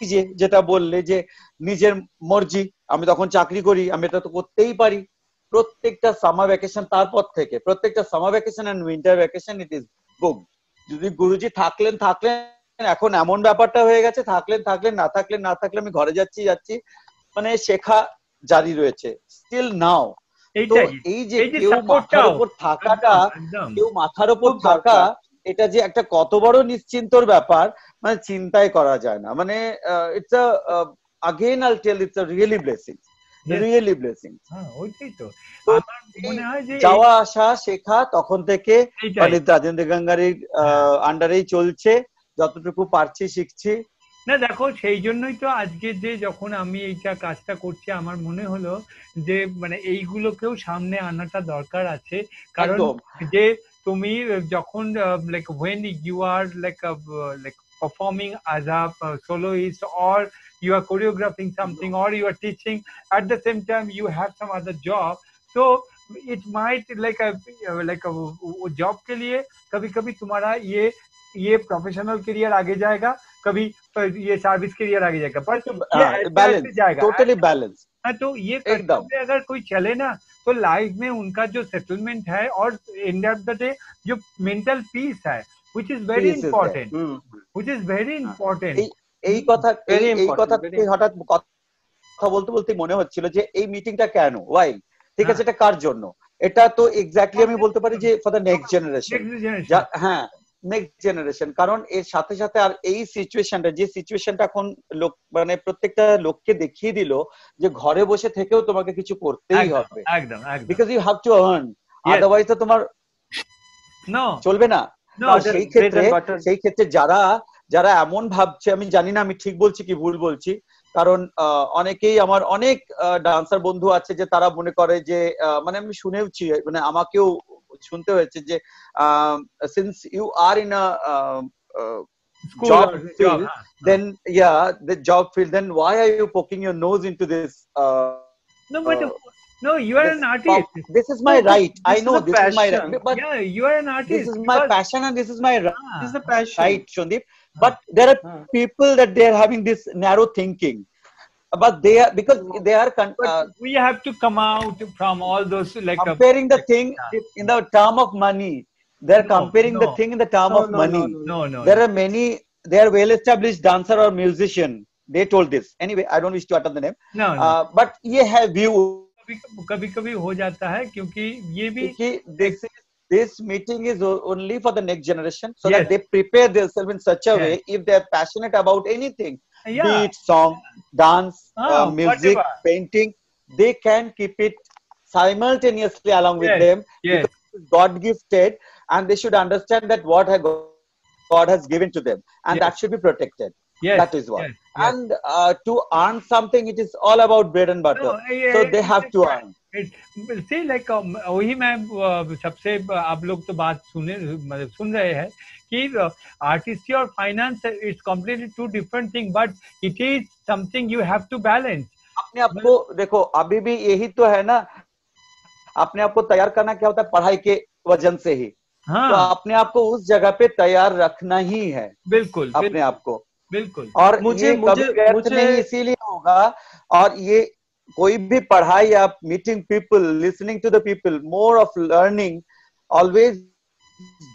যে যেটা বললে যে নিজের মর্জি, আমি তখন চাকরি করি, আমি এটা তো করতেই পারি। প্রত্যেকটা সামার ভ্যাকেশন, তারপর থেকে প্রত্যেকটা summer vacation and winter vacation it is book. যদি গুরুজি থাকলেন, এখন এমন ব্যাপারটা হয়ে গেছে, থাকলেন, না থাকলে আমি ঘরে যাচ্ছি, মানে শেখা জারি রয়েছে স্টিল নাও। তো এই যে কেউ মাথার উপর থাকাটা, কেউ মাথার উপর থাকা, এটা যে একটা কত বড় নিশ্চিন্তর ব্যাপার, মানে চিন্তাই করা যায় না। মানে it's a again I'll tell, it's a really blessing, really blessing। ওইটাই তো তো আমার মনে হয় যে যাওয়া আসা শেখা তখন থেকে এইটাই পন্ডিত রাজেন্দ্র গাঙ্গারির আন্ডারেই চলছে, যতটুকু পারছি শিখছি। না দেখো, সেই জন্যই তো আজকে যে যখন আমি এইটা কাজটা করছি, আমার মনে হলো যে মানে এইগুলোকেও সামনে আনাটা দরকার আছে। কারণ একদম যে তুমি যখন like when you are like performing as a soloist, or you are choreographing something, or you are teaching at the same time you have some other job, so it might like a job के लिए कभी कभी तुम्हारा ये professional career आगे जाएगा, कभी ये सर्विस करियर आगे जाएगा, पर ये ऐसे बैलेंस, ऐसे जाएगा टोटली बैलेंस। हाँ, तो ये करते एकदम हुए अगर कोई चले ना, तो लाइफ में उनका जो सेटलमेंट है और एंड ऑफ द डे जो मेंटल पीस है, which is very Peace is there. important, which is very important. এই কথা Very এই important, কথা very থেকে হঠাৎ কথা বলতে বলতে মনে হচ্ছিল যে এই মিটিংটা কেন, ওয়াই, ঠিক আছে, এটা কার জন্য, এটা তো এক্স্যাক্টলি আমি বলতে পারি যে for the next generation. Next generation. হ্যাঁ, নেক্সট জেনারেশন। কারণ এর সাথে সাথে আর এই সিচুয়েশনটা, যে সিচুয়েশনটা এখন লোক মানে প্রত্যেকটা লোককে দেখিয়ে দিল যে ঘরে বসে থেকেও তোমাকে কিছু করতেই হবে, একদম একদম। Because you have to earn, Yes. Otherwise তো তোমার No. চলবে না। No. আর সেই ক্ষেত্রে যারা যারা এমন ভাবছে, আমি জানি না আমি ঠিক বলছি কি ভুল বলছি, কারণ অনেকেই আমার অনেক ডান্সার বন্ধু আছে যে তারা মনে করে যে মানে আমি শুনেওছি, মানে আমাকেও শুনতে হয়েছে যে since you are in a School job or field, job, then yeah, the job field, then why are you poking your nose into this? No, but no, you are this an artist. This is my right. I is know a this is my passion. right, but Yeah, you are an artist. this is my passion and this is my right. This is the passion. Right, Shondeep. But there are people that they are having this narrow thinking, but they are, because they are But we have to come out from all those like comparing the thing in the term of money. They are No, comparing the no. thing in the term of money. No. There are many. They are well-established dancer or musician. They told this. Anyway, I don't wish to utter the name. No. But ये है view. कभी हो जाता है क्योंकि ये भी This meeting is only for the next generation, so Yes. that they prepare themselves in such a Yes. way, if they are passionate about anything, Yeah. be it song, dance, music, whatever. painting, they can keep it simultaneously along with Yes. them. Yes. Because it's God gifted, and they should understand that what God has given to them, and Yes. that should be protected. Yes. That is what. Yes. Yes. And to earn something, it is all about bread and butter. No, So they have to earn. See, like वही मैं सबसे आप लोग तो बात सुन रहे हैं कि आर्टिस्टी और finance it's completely two different thing, but it is something you have to balance. अपने आप को देखो, अभी भी यही तो है ना, अपने आप को तैयार करना क्या होता है, पढ़ाई के वजन से ही। हाँ, तो अपने आप को उस जगह पे तैयार रखना ही है, बिल्कुल अपने आप को। बिल्कुल। और मुझे ये कभी व्यर्थ नहीं इसीलिए होगा, और ये कोई भी पढ़ाई, आप meeting people, listening to the people, more of learning, always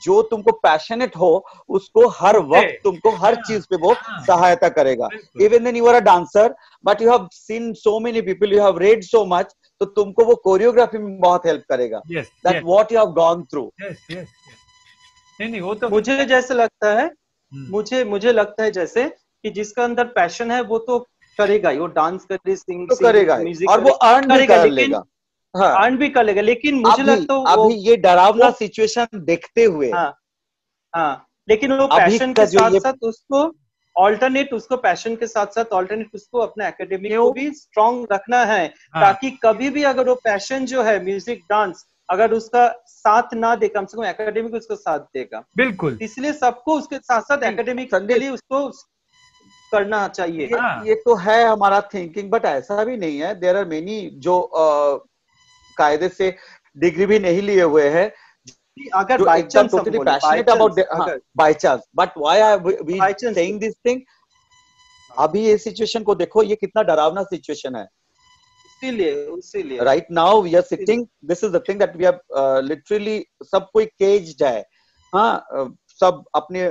जो तुमको पैशनेट हो उसको हर वक्त तुमको हर चीज पे वो सहायता करेगा। Even then you are a dancer, but you have seen so many people, you have read so much, तो तुमको वो कोरियोग्राफी में बहुत हेल्प करेगा। That what you have gone through. नहीं वो तो मुझे जैसे लगता है, मुझे लगता है जैसे कि जिसका अंदर पैशन है वो तो करेगा ही, वो डांस करे, सिंग तो करेगा, और वो अर्न भी कर लेगा, अर्न भी कर लेगा। लेकिन मुझे लगता है अभी ये डरावना सिचुएशन देखते हुए, हाँ, लेकिन वो पैशन के साथ साथ उसको ऑल्टरनेट, उसको पैशन के साथ साथ ऑल्टरनेट उसको अपने एकेडमिक को भी स्ट्रॉन्ग रखना है, ताकि कभी भी अगर वो पैशन जो है म्यूजिक डांस अगर उसका साथ ना दे, कम से कम एकेडमिक उसको साथ देगा। बिल्कुल, इसलिए सबको उसके साथ साथ एकेडमिक के लिए उसको करना चाहिए। ये तो है हमारा थिंकिंग, बट ऐसा भी नहीं है। देयर आर मेनी जो कायदे से डिग्री भी नहीं लिए हुए हैं, अगर by chance totally passionate about by chance, but why are we saying this thing? अभी ये सिचुएशन को देखो, ये कितना डरावना सिचुएशन है। इसीलिए right now we are sitting, this is the thing that we are literally सब कोई caged है, हाँ, सब अपने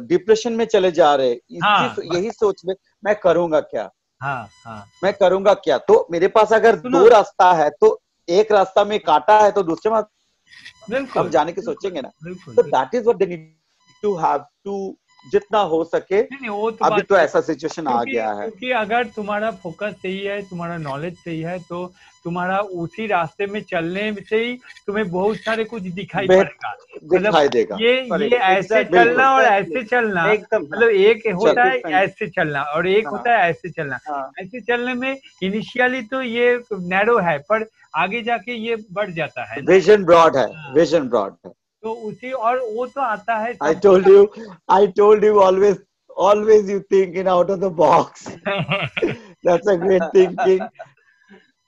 डिप्रेशन में चले जा रहे हैं। यही सोच में मैं करूंगा क्या, मैं करूंगा क्या। तो मेरे पास अगर दो रास्ता है, तो एक रास्ता में काटा है तो दूसरे में हम जाने की सोचेंगे ना। तो that is what they need to have to, जितना हो सके। वो तो अभी तो ऐसा सिचुएशन आ गया है, क्योंकि अगर तुम्हारा फोकस सही है, तुम्हारा नॉलेज सही है, तो तुम्हारा उसी रास्ते में चलने से ही तुम्हें बहुत सारे कुछ दिखाई पड़ेगा, दिखाई देगा। ये ऐसे चलना और ऐसे चलना, मतलब एक होता है ऐसे चलना और एक होता है ऐसे चलना। ऐसे चलने में इनिशियली तो ये नैरो है, पर आगे जाके ये बढ़ जाता है। विजन ब्रॉड है, विजन ब्रॉड है। तो उसी, और वो तो आता है। I told you always you think in out of the box. That's a great thinking.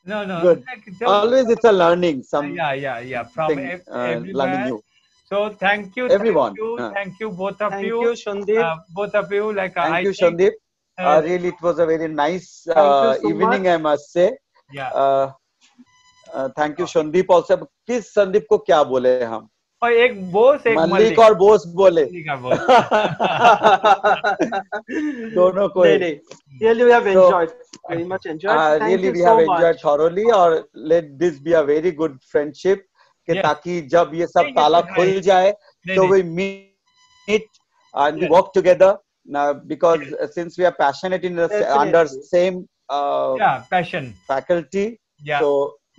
No. Good. Always it's a learning. Yeah. From learning you. So thank you, everyone. Thank you both of you. Thank you, Shandeep. Both of you. Thank you, Shandeep. Really, it was a very nice evening, I must say. Yeah. Thank you, Shandeep. Also, किस संदीप को क्या बोले हम? और एक बोस एक मल्लिक और बोस बोले मल्लिक और बोस दोनों को नहीं नहीं, really we have So, enjoyed, very much enjoyed. Thank really you we so have enjoyed much. thoroughly और let this be a very good friendship कि Yes. ताकि जब ये सब नहीं, ये ताला तो है। खुल जाए नहीं, so नहीं। we meet and we Yes. work together because since we are passionate in the under Definitely. same Yeah, passion. faculty, Yeah. so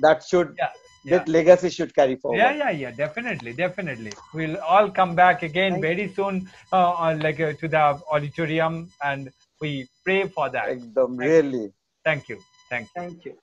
that should Yeah. that legacy should carry forward. Yeah, definitely, definitely. We'll all come back again Thank very soon, to the auditorium, and we pray for that. एकदम Thank you. really. Thank you. Thank you. Thank you.